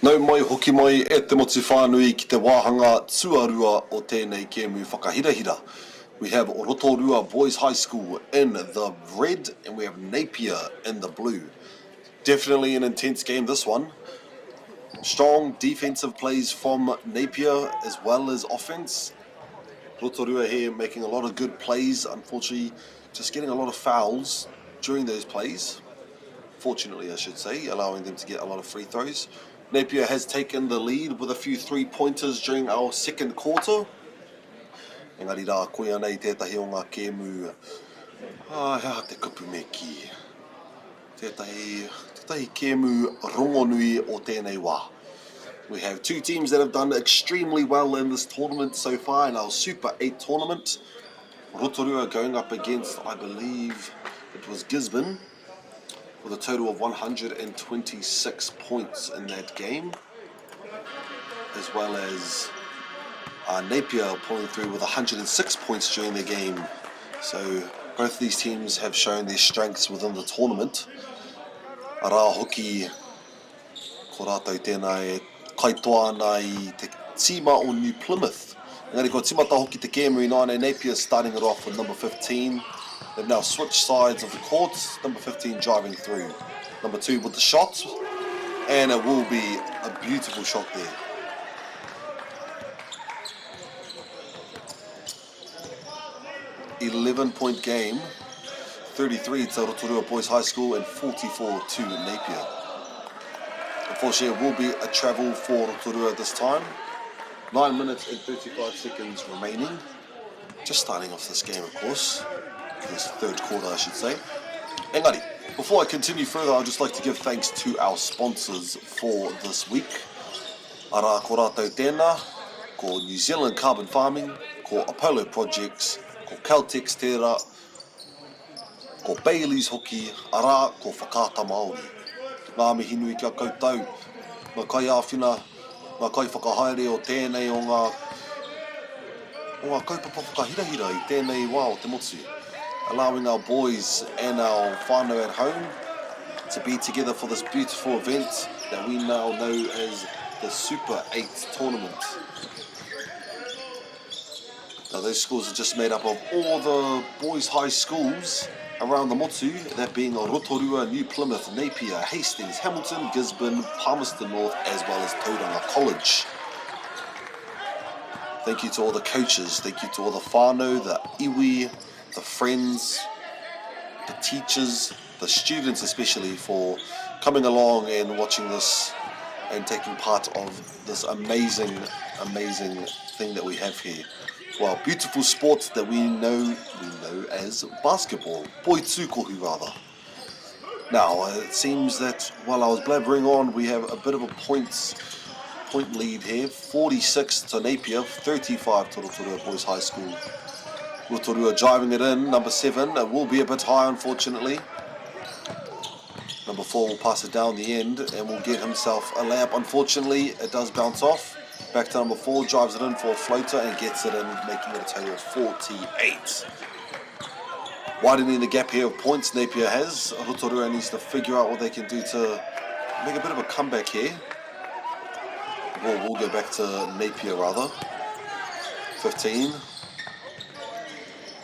Nau mai hoki mai e te motu whānui ki te wāhanga tuarua o tēnei kēmu whakahirahira. We have Rotorua Boys High School in the red and we have Napier in the blue. Definitely an intense game, this one. Strong defensive plays from Napier as well as offense. Rotorua here making a lot of good plays, unfortunately just getting a lot of fouls during those plays. Fortunately, I should say, allowing them to get a lot of free throws. Napier has taken the lead with a few three-pointers during our second quarter. Engari rā, koe anei tētahi o ngā kēmu. Hea te kupu me ki. Tētahi kēmu rongonui o tēnei wā. We have two teams that have done extremely well in this tournament so far, in our Super 8 tournament. Rotorua going up against, I believe, it was Gisborne, with a total of 126 points in that game, as well as Napier pulling through with 106 points during the game. So both of these teams have shown their strengths within the tournament. Arā hoki, ko rātou tēnā e kaitoa ana I te tima o New Plymouth. Engari ko timata hoki te kēmu I nāne, Napier starting it off with number 15. They've now switched sides of the court. Number 15 driving through. Number 2 with the shot. And it will be a beautiful shot there. .11 game. 33 to Rotorua Boys High School and 44 to Napier. Unfortunately, it will be a travel for Rotorua this time. 9 minutes and 35 seconds remaining. Just starting off this game, of course. This third quarter, I should say. Engari, before I continue further, I'd just like to give thanks to our sponsors for this week. Arā ko rātou tēnā, ko New Zealand Carbon Farming, ko Apollo Projects, ko Caltex tērā, ko Bailey's hoki, arā ko Whakaata Māori. Ngā mihi nui kia koutou, ngā kai āwhina, ngā kai whakahaere o tēnei o ngā kaupapa whakahirahira I tēnei wā o te motu. Allowing our boys and our whānau at home to be together for this beautiful event that we now know as the Super 8 tournament. Now those schools are just made up of all the boys' high schools around the Motu, that being Rotorua, New Plymouth, Napier, Hastings, Hamilton, Gisborne, Palmerston North, as well as Tauranga College. Thank you to all the coaches, thank you to all the whānau, the iwi, the friends, the teachers, the students especially, for coming along and watching this and taking part of this amazing thing that we have here. Well, beautiful sport that we know as basketball, boy tūkohu rather. Now, it seems that while I was blabbering on, we have a bit of a point lead here, 46 to Napier, 35 to Rotorua Boys High School. Rotorua driving it in, number 7, it will be a bit high unfortunately. Number 4 will pass it down the end and will get himself a layup. Unfortunately, it does bounce off. Back to number 4, drives it in for a floater and gets it in, making it a total of 48. Widening the gap here of points Napier has. Rotorua needs to figure out what they can do to make a bit of a comeback here. The ball will go back to Napier rather. 15.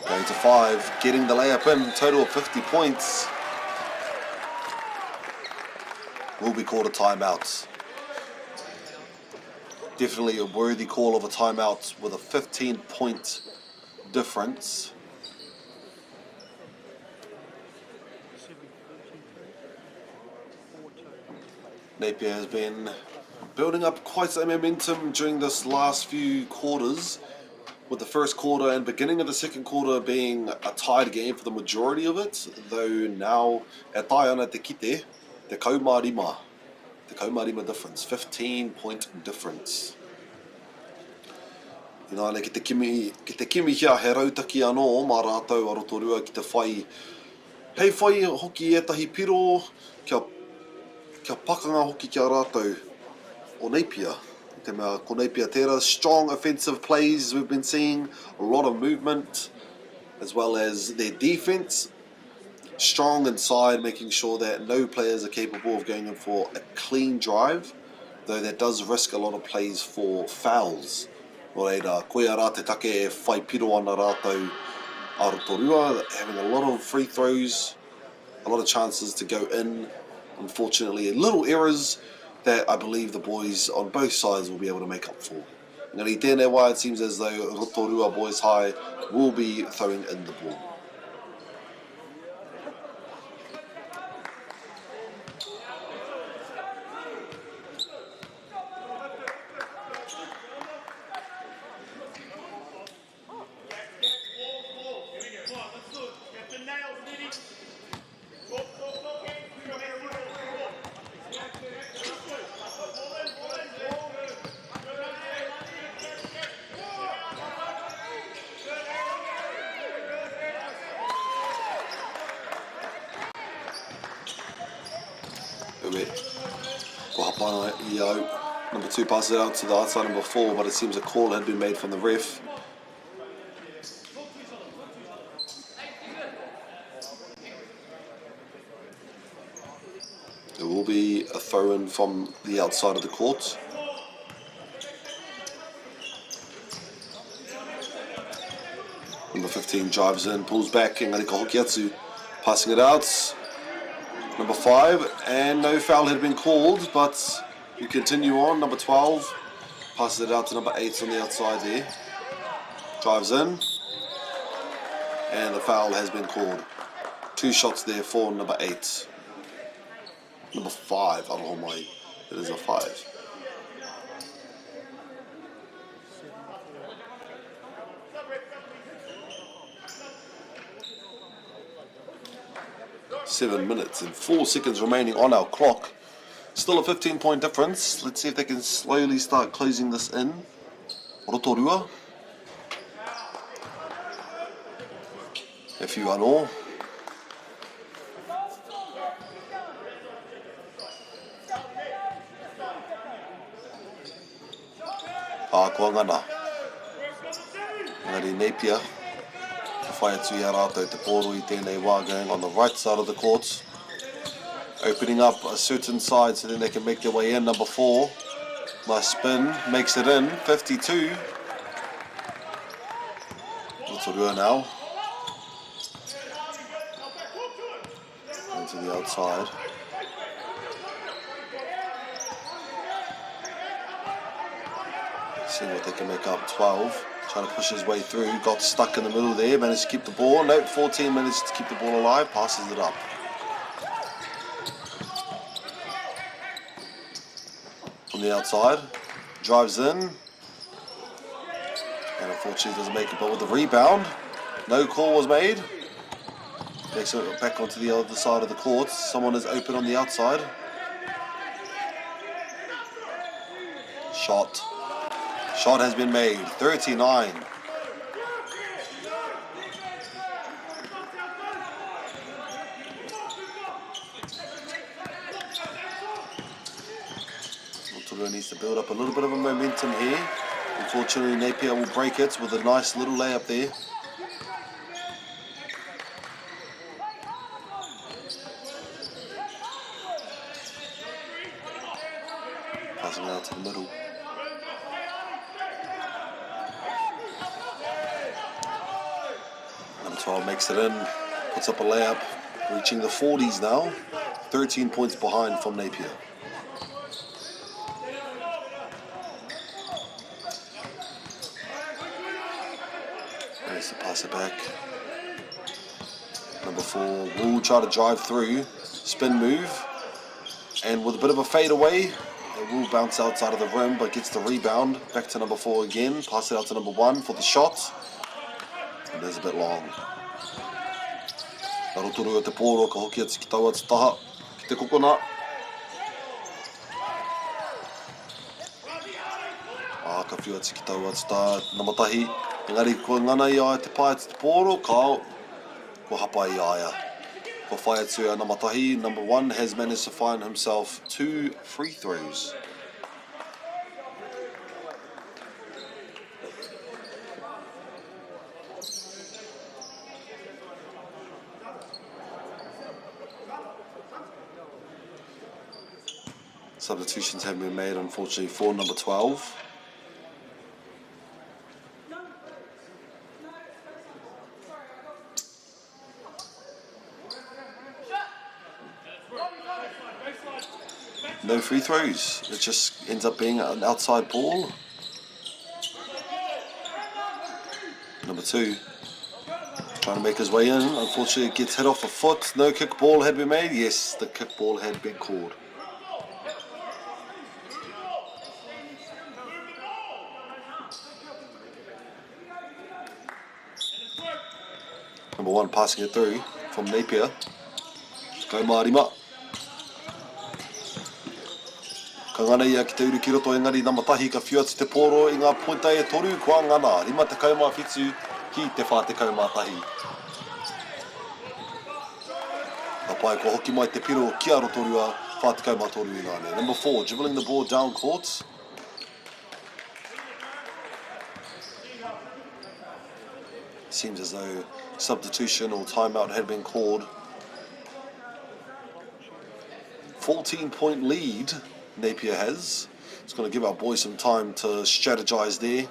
Going to 5, getting the layup in, total of 50 points. Will be called a timeout. Definitely a worthy call of a timeout with a 15-point difference. Napier has been building up quite some momentum during this last few quarters, with the first quarter and beginning of the second quarter being a tied game for the majority of it, though now at tai ana te kite, the kaumarima difference, 15-point difference. You know, ki te kimi kia he rautaki anō mā rātou a Rotorua ki te whai. Hei whai hoki etahi piro kia pakanga hoki kia rātou o Napier. Te mea ko Napier tērā, strong offensive plays we've been seeing, a lot of movement, as well as their defense. Strong inside, making sure that no players are capable of going in for a clean drive, though that does risk a lot of plays for fouls. Nō reira, koe rā te take e whai piro ana rātou a Rotorua, having a lot of free throws, a lot of chances to go in. Unfortunately, little errors that I believe the boys on both sides will be able to make up for. Ngari tēnei wā, it seems as though Rotorua Boys High will be throwing in the ball. Number 2 passes it out to the outside number 4, but it seems a call had been made from the ref. It will be a throw-in from the outside of the court. Number 15 drives in, pulls back, and Ngarika Hokiatsu passing it out. Number 5, and no foul had been called, but you continue on. Number 12 passes it out to number 8 on the outside there. Drives in, and the foul has been called. 2 shots there for number 8. Number 5, Arohomai, it is a 5. Seven minutes and 4 seconds remaining on our clock. Still a 15-point difference. Let's see if they can slowly start closing this in. Rotorua. If you anō. Kua ngana. Ngari Napier. Whai atu ia rātou te pōru I tēnei wā, going on the right side of the court. Opening up a certain side so then they can make their way in. Number 4 Nice spin, makes it in, 52. Rotorua now. Into the outside. See what they can make up, 12. Trying to push his way through, got stuck in the middle there, managed to keep the ball. Nope, 14 managed to keep the ball alive, passes it up. From the outside, drives in. And unfortunately doesn't make it, but with the rebound, no call was made. Makes it back onto the other side of the court. Someone is open on the outside. Shot. Shot has been made, 39. Rotorua needs to build up a little bit of a momentum here. Unfortunately, Napier will break it with a nice little layup there. Passing out to the middle. Number 12 makes it in, puts up a layup, reaching the 40s now. 13 points behind from Napier. Nice to pass it back. Number 4 will try to drive through, spin move, and with a bit of a fade away, it will bounce outside of the rim, but gets the rebound. Back to number 4 again, pass it out to number 1 for the shot. And there's a bit long. Rotorua te pōro, ka hoki atu ki taua te taha, ki te kokona. Ka whiu atu ki taua te taha, number tahi. Engari, ko ngana i aia te pai atu te pōro, ko hapa i aia. Ko whai atu a number tahi, number 1 has managed to find himself 2 free throws. Substitutions have been made, unfortunately, for number 12. No free throws. It just ends up being an outside ball. Number 2 trying to make his way in. Unfortunately, it gets hit off a foot. No kick ball had been made. Yes, the kick ball had been called. Number 1 passing it through from Napier. Kau Marima. Ka ngana ia ki te uru ki roto engari number tahi ka whiu atu te pōro i ngā pointa e toru kua ngana. 5 te kaumā whitu ki te 4 te kaumā tahi. Ka pai ko hoki mai te piro ki a Rotorua 4 te kaumā toru i ngāne. Number 4 dribbling the ball down court. Seems as though substitution or timeout had been called. 14-point lead Napier has. It's going to give our boys some time to strategize there.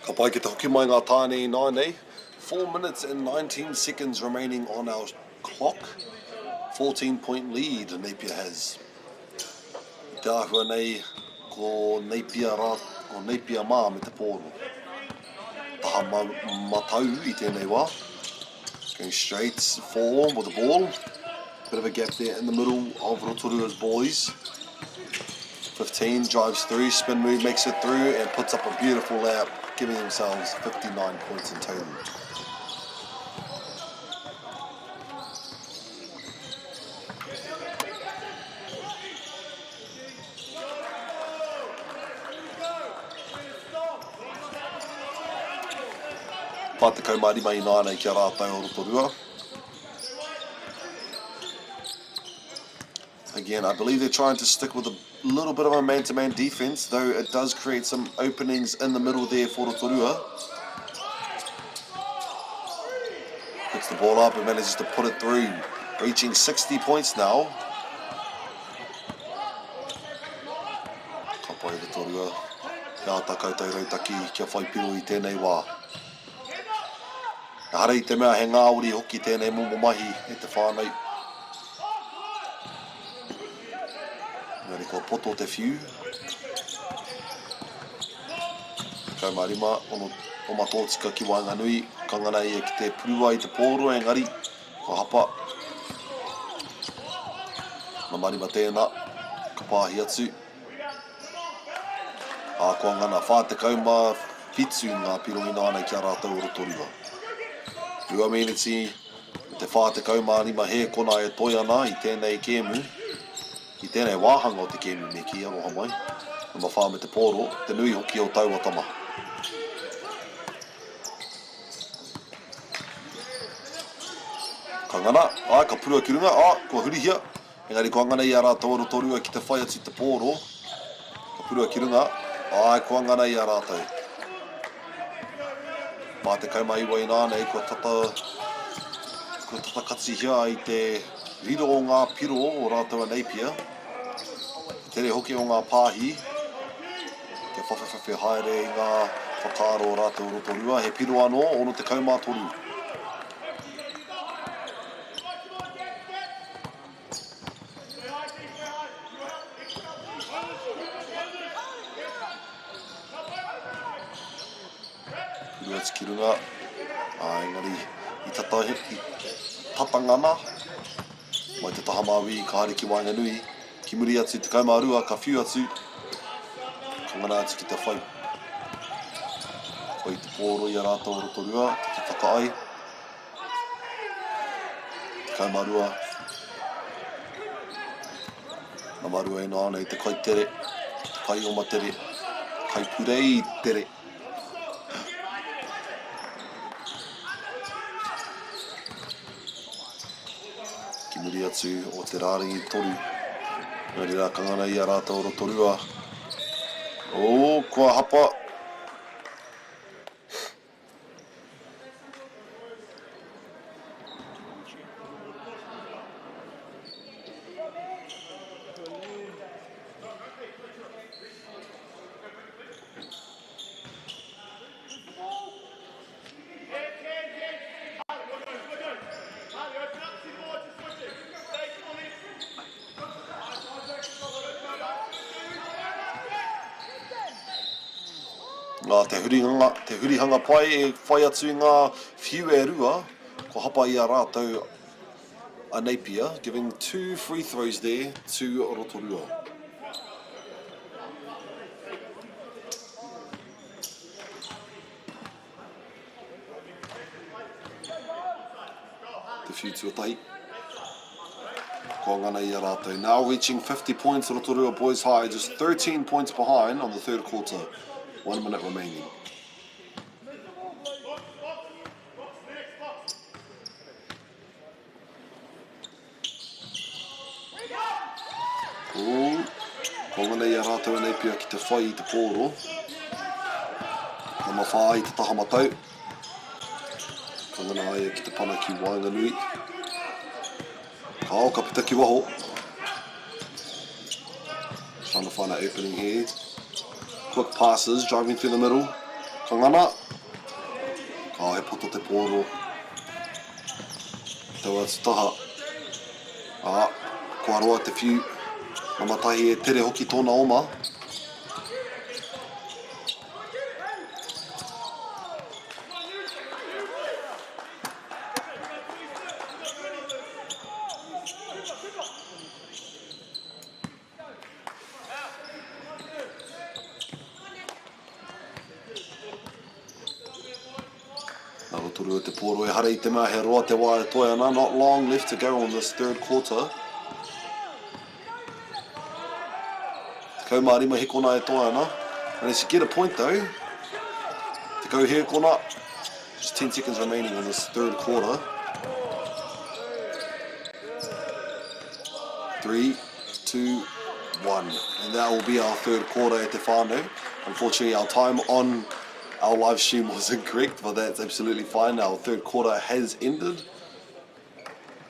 Ka pai ki te hoki mai ngā tāne i nānei. 4 minutes and 19 seconds remaining on our clock. 14-point lead Napier has. Te āhua nei ko Napier mā me te pōro. Taha matau I tēnei wā. Going straight for with the ball. Bit of a gap there in the middle of Rotorua's boys. 15 drives through, spin move, makes it through and puts up a beautiful layup, giving themselves 59 points in total. Pātekau marima I nānei kia rātai o Rotorua. Again, I believe they're trying to stick with a little bit of a man-to-man defense, though it does create some openings in the middle there for Rotorua. Puts the ball up and manages to put it through, reaching 60 points now. Ka pai Rotorua, kia takautai rautaki, kia whai piro I tēnei wā. Hara I te mea he ngāori hoki tēnei momo mahi e te whānau. Ngari ko poto te whiu. Kau marima, ono tōtika ki Wainganui, kangana ia ki te purua I te pōro, engari, ko hapa. Na marima tēnā, ka pāhi atu. Ko ngana whātekau mā whitu ngā pirongi nānei kia rātou Rotorua. Rua meneti, te whātekau mā rima he kona e toi ana I tēnei kēmu. I tēnei wāhanga o te kēmu me ki aroha mai. Na mawhā me te pōro, te nui hoki o tauatama. Ka ngana, ka purua ki runga, kua hurihia. Engari kua ngana I a rātou Rotorua ki te whai atu te pōro. Ka purua ki runga, kua ngana I a rātou. Mā te kauma iwa I nānei, kua tata katsi hia I te riro o ngā piro o rātou a Napier. Tere hoki o ngā pāhi. Ke whawhawhawhi haere I ngā whakaaro o rātou Rotorua. He piro anō, ono te kaumā toru. Piro atu ki runga. Engari, I tatangana. Mai te taha māwi, ka hari ki Wainganui. Ki muri atu te kaumārua, ka whiu atu. Ka ngana atu ki te whai. Whai te pōro I a rātou Rotorua, te whakaai. Te kaumārua. Nā marua I nānei te kai tere, te kai oma tere, kai purei tere. Ki muri atu o te rāringi toru. Ngari rā kangana I a rātou Rotorua. Kua hapa. Te hurihanga pai e whai atu ngā whiu e rua, ko hapa I a rātou a Napier, giving 2 free throws there to Rotorua. Te whiu tuatahi. Ko ngana I a rātou. Now reaching 50 points, Rotorua boys high, just 13 points behind on the third quarter. 1 minute remaining. Kongana I a rātou a Napier ki te whai I te pōro. Nama whā I te taha matau. Kongana aia ki te pana ki Wainganui. Ka pita ki waho. Trying to find an opening here. Quick passes, driving through the middle. Kangana. Ka he poto te pōro. Te wā taha. Kua roa te whiu. Mamatahi e tere hoki tōna oma. Rotorua te pōro e hara I te mea he roa te wā e toi ana. Not long left to go on this third quarter. Te kaumārima he kona e toi ana. Managed to get a point though. Te kau here kona. Just 10 seconds remaining on this third quarter. 3, 2, 1. And that will be our third quarter at te whānau. Unfortunately, our time on our live stream was incorrect, but that's absolutely fine. Our third quarter has ended.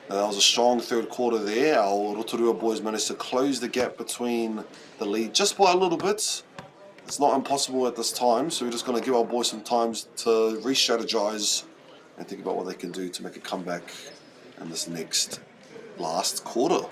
Now, that was a strong third quarter there. Our Rotorua boys managed to close the gap between the lead just by a little bit. It's not impossible at this time, so we're just going to give our boys some time to re-strategize and think about what they can do to make a comeback in this next last quarter.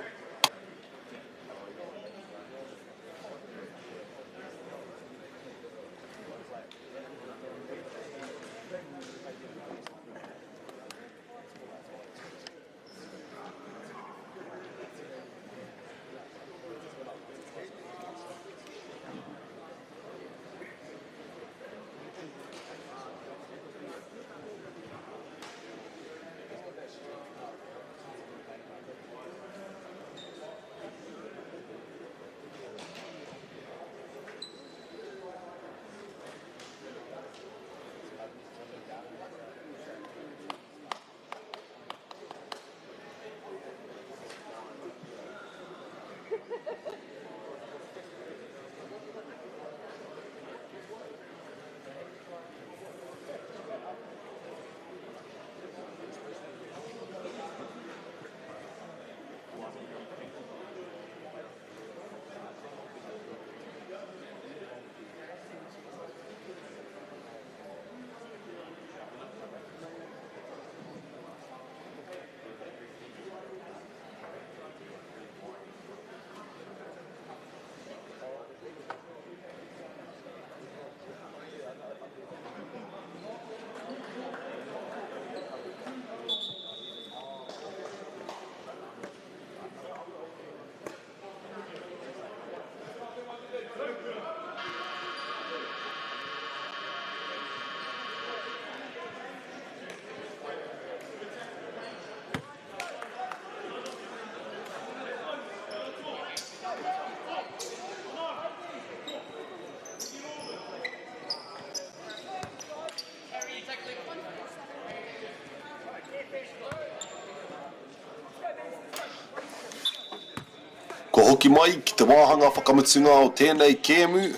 Ko hoki mai ki te wāhanga whakamutunga o tēnei kēmu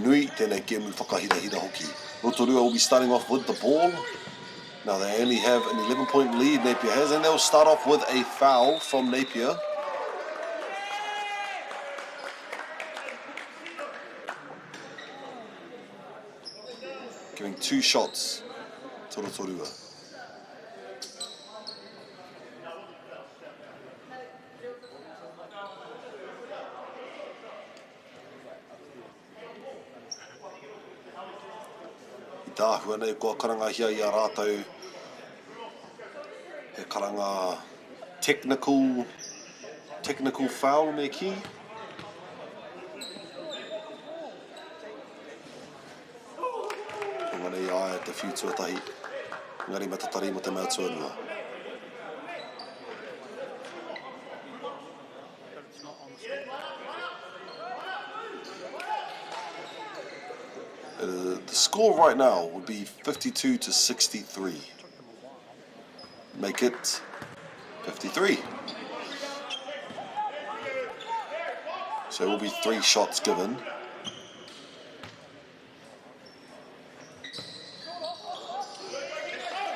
nui, tēnei kēmu whakahirahira hoki. Rotorua will be starting off with the ball. Now they only have an 11-point lead, Napier has, and they'll start off with a foul from Napier. Giving 2 shots to Rotorua. Tāhua nei kua karanga hia I a rātou he karanga technical foul me ki. Tonga nei ai te whiu tuatahi. Ngari matatari mo te mea tuanua. The score right now would be 52-63. Make it 53. So it will be 3 shots given.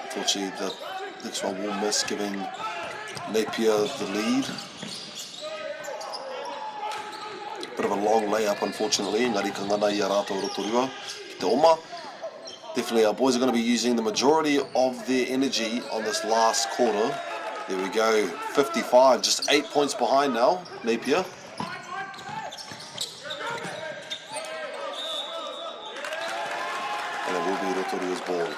Unfortunately, the next one will miss, giving Napier the lead. Bit of a long layup, unfortunately. Ngari ka ngana I a rātou Rotorua ki te oma. Definitely our boys are going to be using the majority of their energy on this last quarter. There we go, 55, just 8 points behind now, Napier. And it will be Rotorua's ball.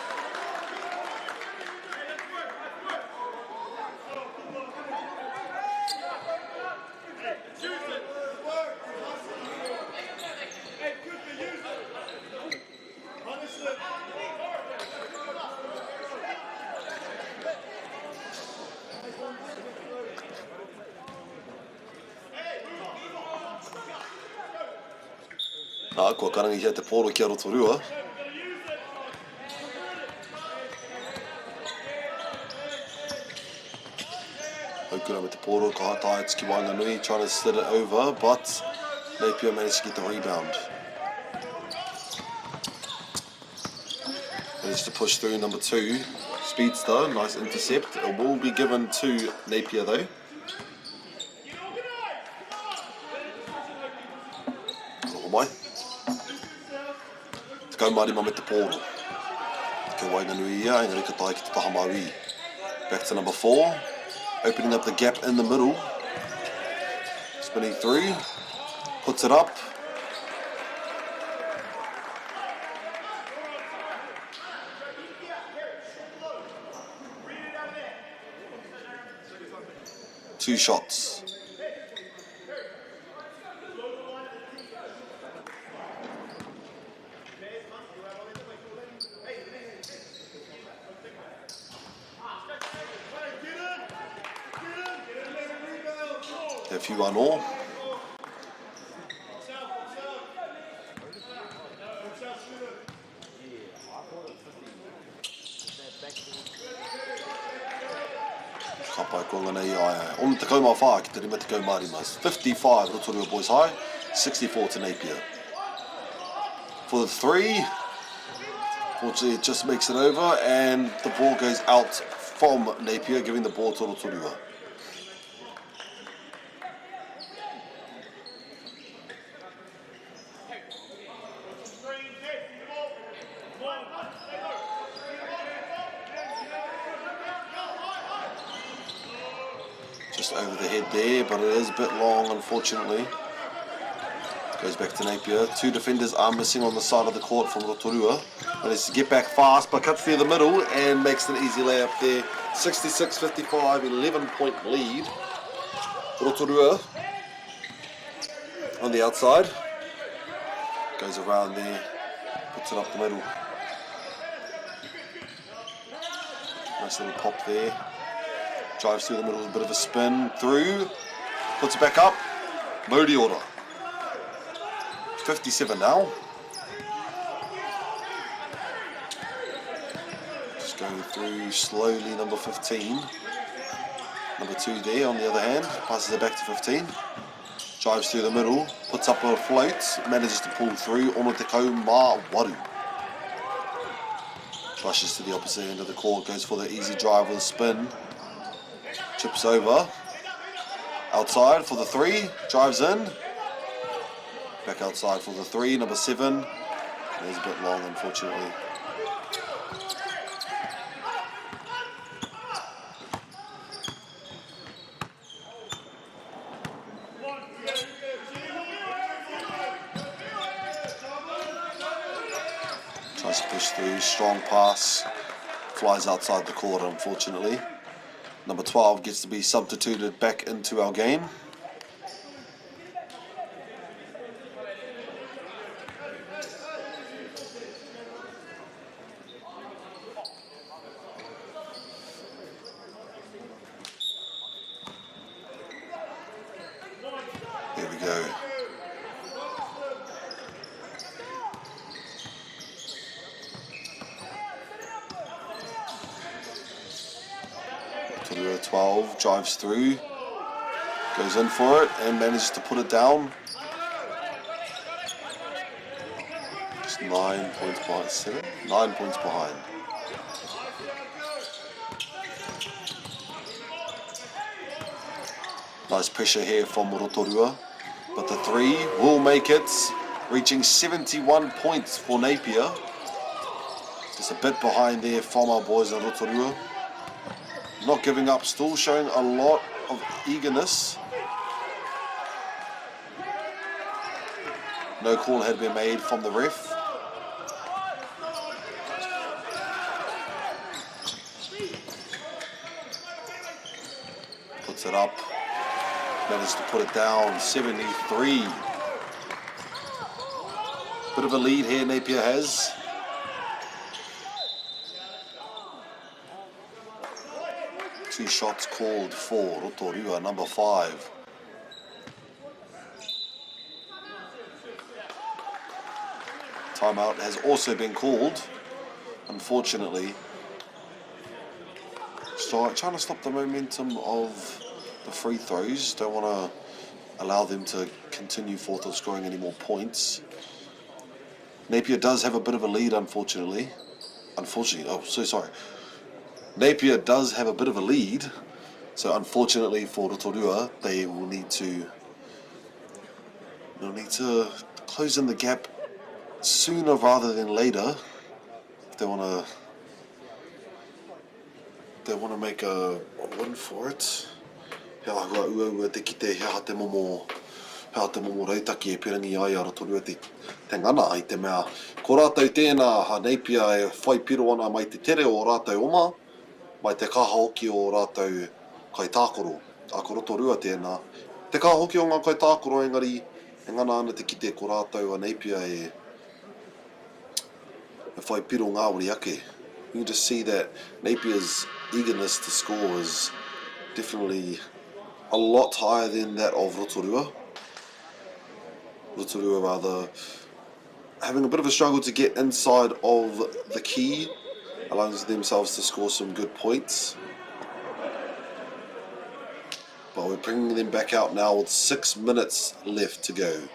Kua karangi hea te pōro ki a Rotorua. Haukura me te pōro, ka hata it's ki Wanganui, trying to sit it over, but Napier managed to get the rebound. Managed to push through number 2, Speedster, nice intercept. It will be given to Napier though. Kau marima me te pōro. Ke Wainganui ia, engari ka tae ki te taha maui. Back to number 4, opening up the gap in the middle. Spinning through, puts it up. Two shots. A few on all. Kapai konga nei ai. Om te kaumā whā ki te rima te kaumārimas. 55 Rotorua boys high, 64 to Napier. For the 3, fortunately it just makes it over and the ball goes out from Napier, giving the ball to Rotorua. Just over the head there, but it is a bit long, unfortunately. Goes back to Napier. 2 defenders are missing on the side of the court from Rotorua. Managed to get back fast, but cuts through the middle and makes an easy layup there. 66-55, 11-point lead. Rotorua on the outside. Goes around there, puts it up the middle. Nice little pop there. Drives through the middle, a bit of a spin, through, puts it back up, Modi order. 57 now. Just going through slowly, number 15. Number 2 there on the other hand, passes it back to 15. Drives through the middle, puts up a float, manages to pull through, Ono te kaumā waru. Rushes to the opposite end of the court, goes for the easy drive with a spin. Chips over, outside for the 3, drives in, back outside for the 3, number 7, there's a bit long unfortunately. Tries to push through, strong pass, flies outside the court unfortunately. Number 12 gets to be substituted back into our game. Here we go. Rotorua 12 drives through, goes in for it and manages to put it down. Just 9 points behind, 9 points behind. Nice pressure here from Rotorua, but the 3 will make it, reaching 71 points for Napier. Just a bit behind there from our boys in Rotorua. Not giving up, still showing a lot of eagerness. No call had been made from the ref. Puts it up. Managed to put it down, 73. Bit of a lead here Napier has. Two shots called for Rotorua, number 5. Timeout has also been called, unfortunately. So trying to stop the momentum of the free throws. Don't want to allow them to continue forth or scoring any more points. Napier does have a bit of a lead, unfortunately. Napier does have a bit of a lead. So unfortunately for Rotorua, they will need to close in the gap sooner rather than later. If they want to make a win for it. Hea hua ua te kite hea te momo reitaki e pirangi ai a Rotorua te ngana ai te mea. Ko rātou tēnā ha Napier e whai piro ana mai te tere o rātou oma, mai te kaha hoki o rātou kai tākoro. A ko Rotorua tēnā. Te kaha hoki o ngā kai tākoro engari e ngana ana te kite ko rātou a Napier e whai piro ngāwari ake. You can just see that Napier's eagerness to score is definitely a lot higher than that of Rotorua. Rotorua rather having a bit of a struggle to get inside of the key, allowing themselves to score some good points. But we're bringing them back out now with 6 minutes left to go.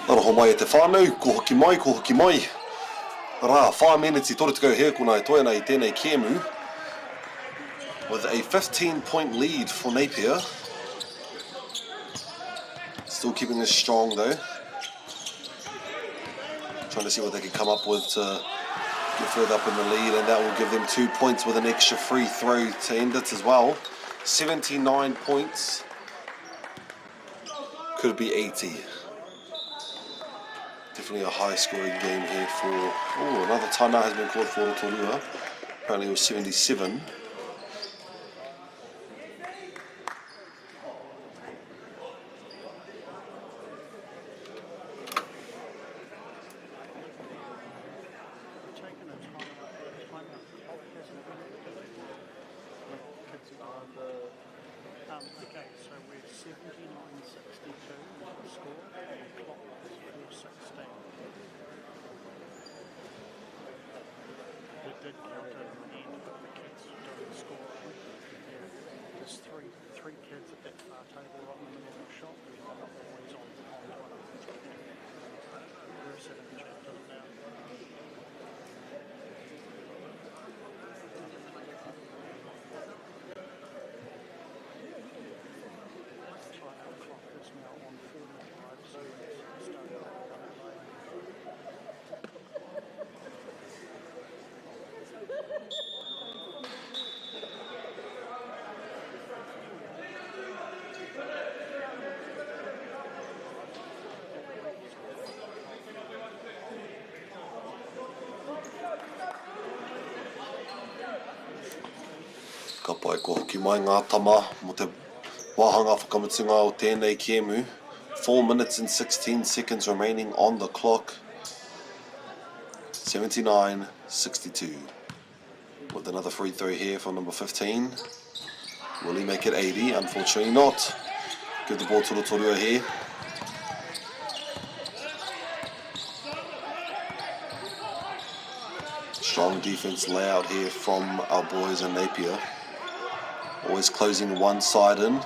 Aroho mai e te whānau, ko hoki mai. Rā, 5 minutes I tore to go here kuna e toena I tēnei kēmu. With a 15-point lead for Napier. Still keeping us strong though. Trying to see what they can come up with to get further up in the lead, and that will give them 2 points with an extra free throw to end it as well. 79 points. Could be 80. Definitely a high scoring game here for... Oh, another timeout has been called for Rotorua. Apparently it was 77. Okay, so we're 79-62 the score, and the clock is 4:16. It did count over in the end, but the kids doing the score. There's three kids at that far table right in the middle of the shop. We've got the boys on we're sitting in chapters now. Timeout clock is now on 45, so it's starting to go away. Ka pai ko hoki mai ngā tama mo te wāhanga whakamutunga o tēnei kēmu. 4 minutes and 16 seconds remaining on the clock. 79-62. With another free throw here from number 15. Will he make it 80? Unfortunately not. Give the ball to Rotorua here. Strong defense layout here from our boys in Napier. Always closing one side in.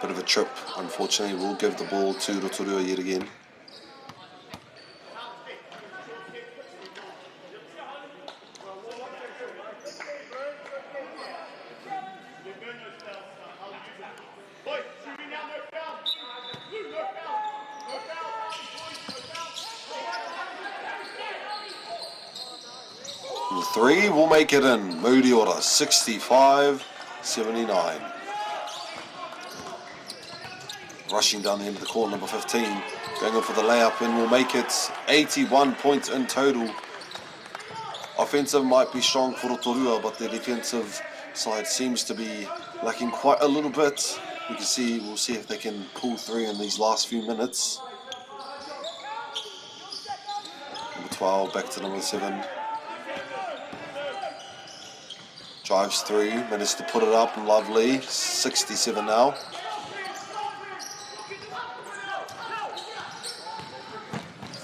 Bit of a trip, unfortunately. We'll give the ball to Rotorua yet again. The three will make it in. Moody order 65-79. Rushing down the end of the court, number 15. Going in for the layup and will make it 81 points in total. Offensive might be strong for Rotorua, but the defensive side seems to be lacking quite a little bit. We can see, we'll see if they can pull through in these last few minutes. Number 12 back to number 7. Drives through, managed to put it up, lovely. 67 now.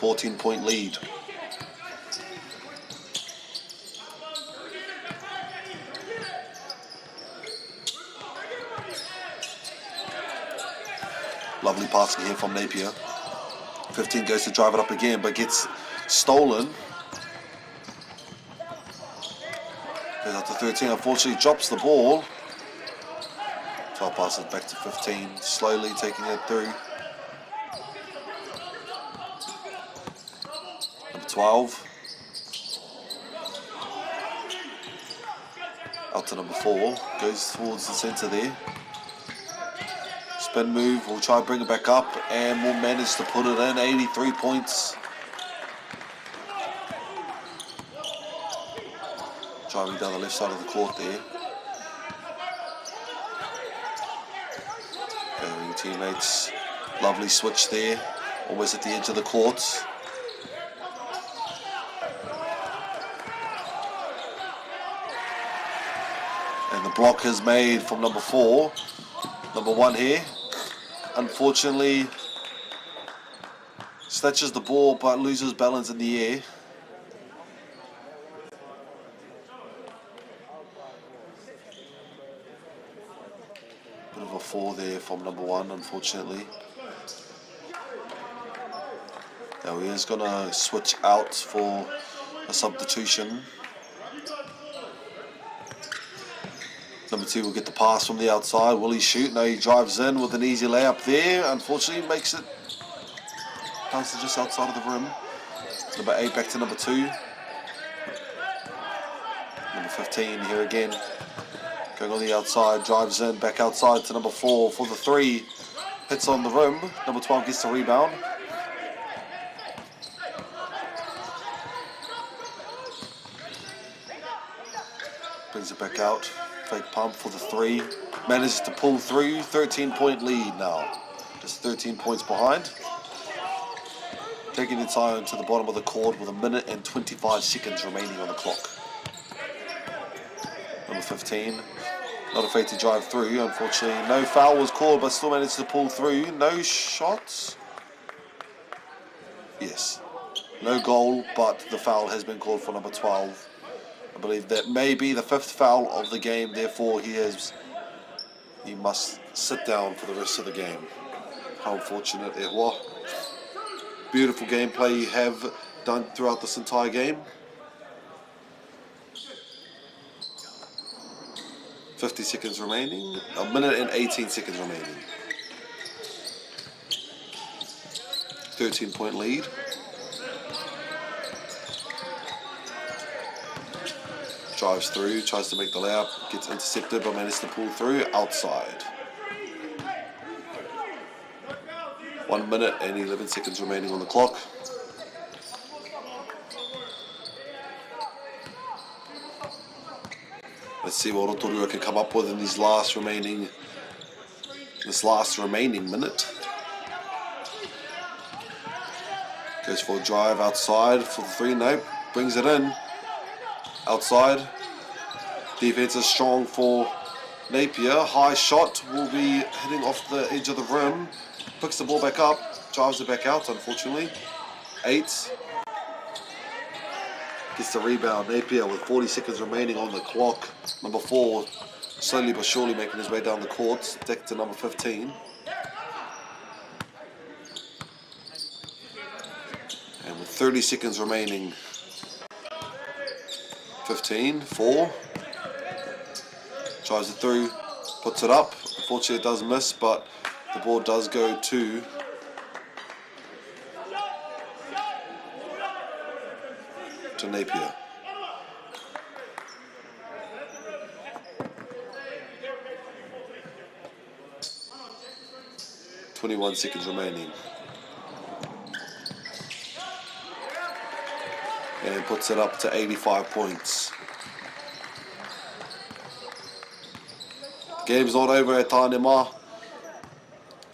$14-point lead. Lovely passing here from Napier. 15 goes to drive it up again, but gets stolen. Goes up to 13, unfortunately drops the ball. 12 passes back to 15, slowly taking it through. Number 12. Out to number 4, goes towards the centre there. Spin move, we'll try and bring it back up and we'll manage to put it in, 83 points. Driving down the left side of the court there. Going teammates, lovely switch there, almost at the edge of the court. And the block is made from number 4. Number 1 here. Unfortunately, snatches the ball but loses balance in the air. Bit of a fall there from number 1, unfortunately. Now he is going to switch out for a substitution. Number 2 will get the pass from the outside. Will he shoot? No, he drives in with an easy layup there. Unfortunately, makes it bounces just outside of the rim. Number 8 back to number 2. Number 15 here again. Going on the outside, drives in, back outside to number 4 for the 3. Hits on the rim. Number 12 gets the rebound. Brings it back out. Fake pump for the 3. Manages to pull through. 13-point lead now. Just 13 points behind. Taking its eye to the bottom of the court with 1 minute and 25 seconds remaining on the clock. Number 15 Not afraid to drive through, unfortunately. No foul was called, but still managed to pull through. No shots. Yes. No goal, but the foul has been called for number 12. I believe that may be the 5th foul of the game, therefore he must sit down for the rest of the game. How unfortunate it was. Beautiful gameplay you have done throughout this entire game. 50 seconds remaining. A minute and 18 seconds remaining. 13-point lead. Drives through, tries to make the layup, gets intercepted but manages to pull through, outside. 1 minute and 11 seconds remaining on the clock. Let's see what Rotorua can come up with in this last remaining minute. Goes for a drive outside for the 3, nope, brings it in. Outside. Defense is strong for Napier. High shot will be hitting off the edge of the rim. Picks the ball back up, drives it back out, unfortunately. 8. Gets the rebound. Napier with 40 seconds remaining on the clock. Number 4, slowly but surely making his way down the court. Deck to number 15. And with 30 seconds remaining, 15, 4. Tries it through, puts it up. Unfortunately, it does miss, but the ball does go to Napier. "21 seconds remaining. And puts it up to 85 points. Game's not over at Tauranga.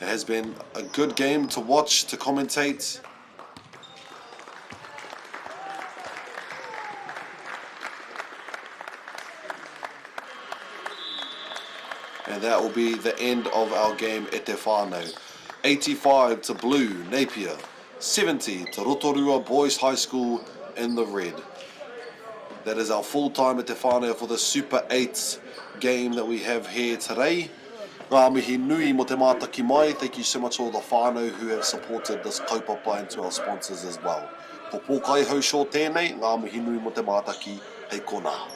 It has been a good game to watch, to commentate. And that will be the end of our game at Te Whānau. 85 to Blue, Napier. 70 to Rotorua Boys High School in the red. That is our full time at Te Whānau for the Super 8 game that we have here today. Ngā mihi nui mo te mātaki mai. Thank you so much all the whānau who have supported this kaupapa and to our sponsors as well. Ko pōkai hau sho tēnei, ngā mihi nui mo te mātaki, hei kona.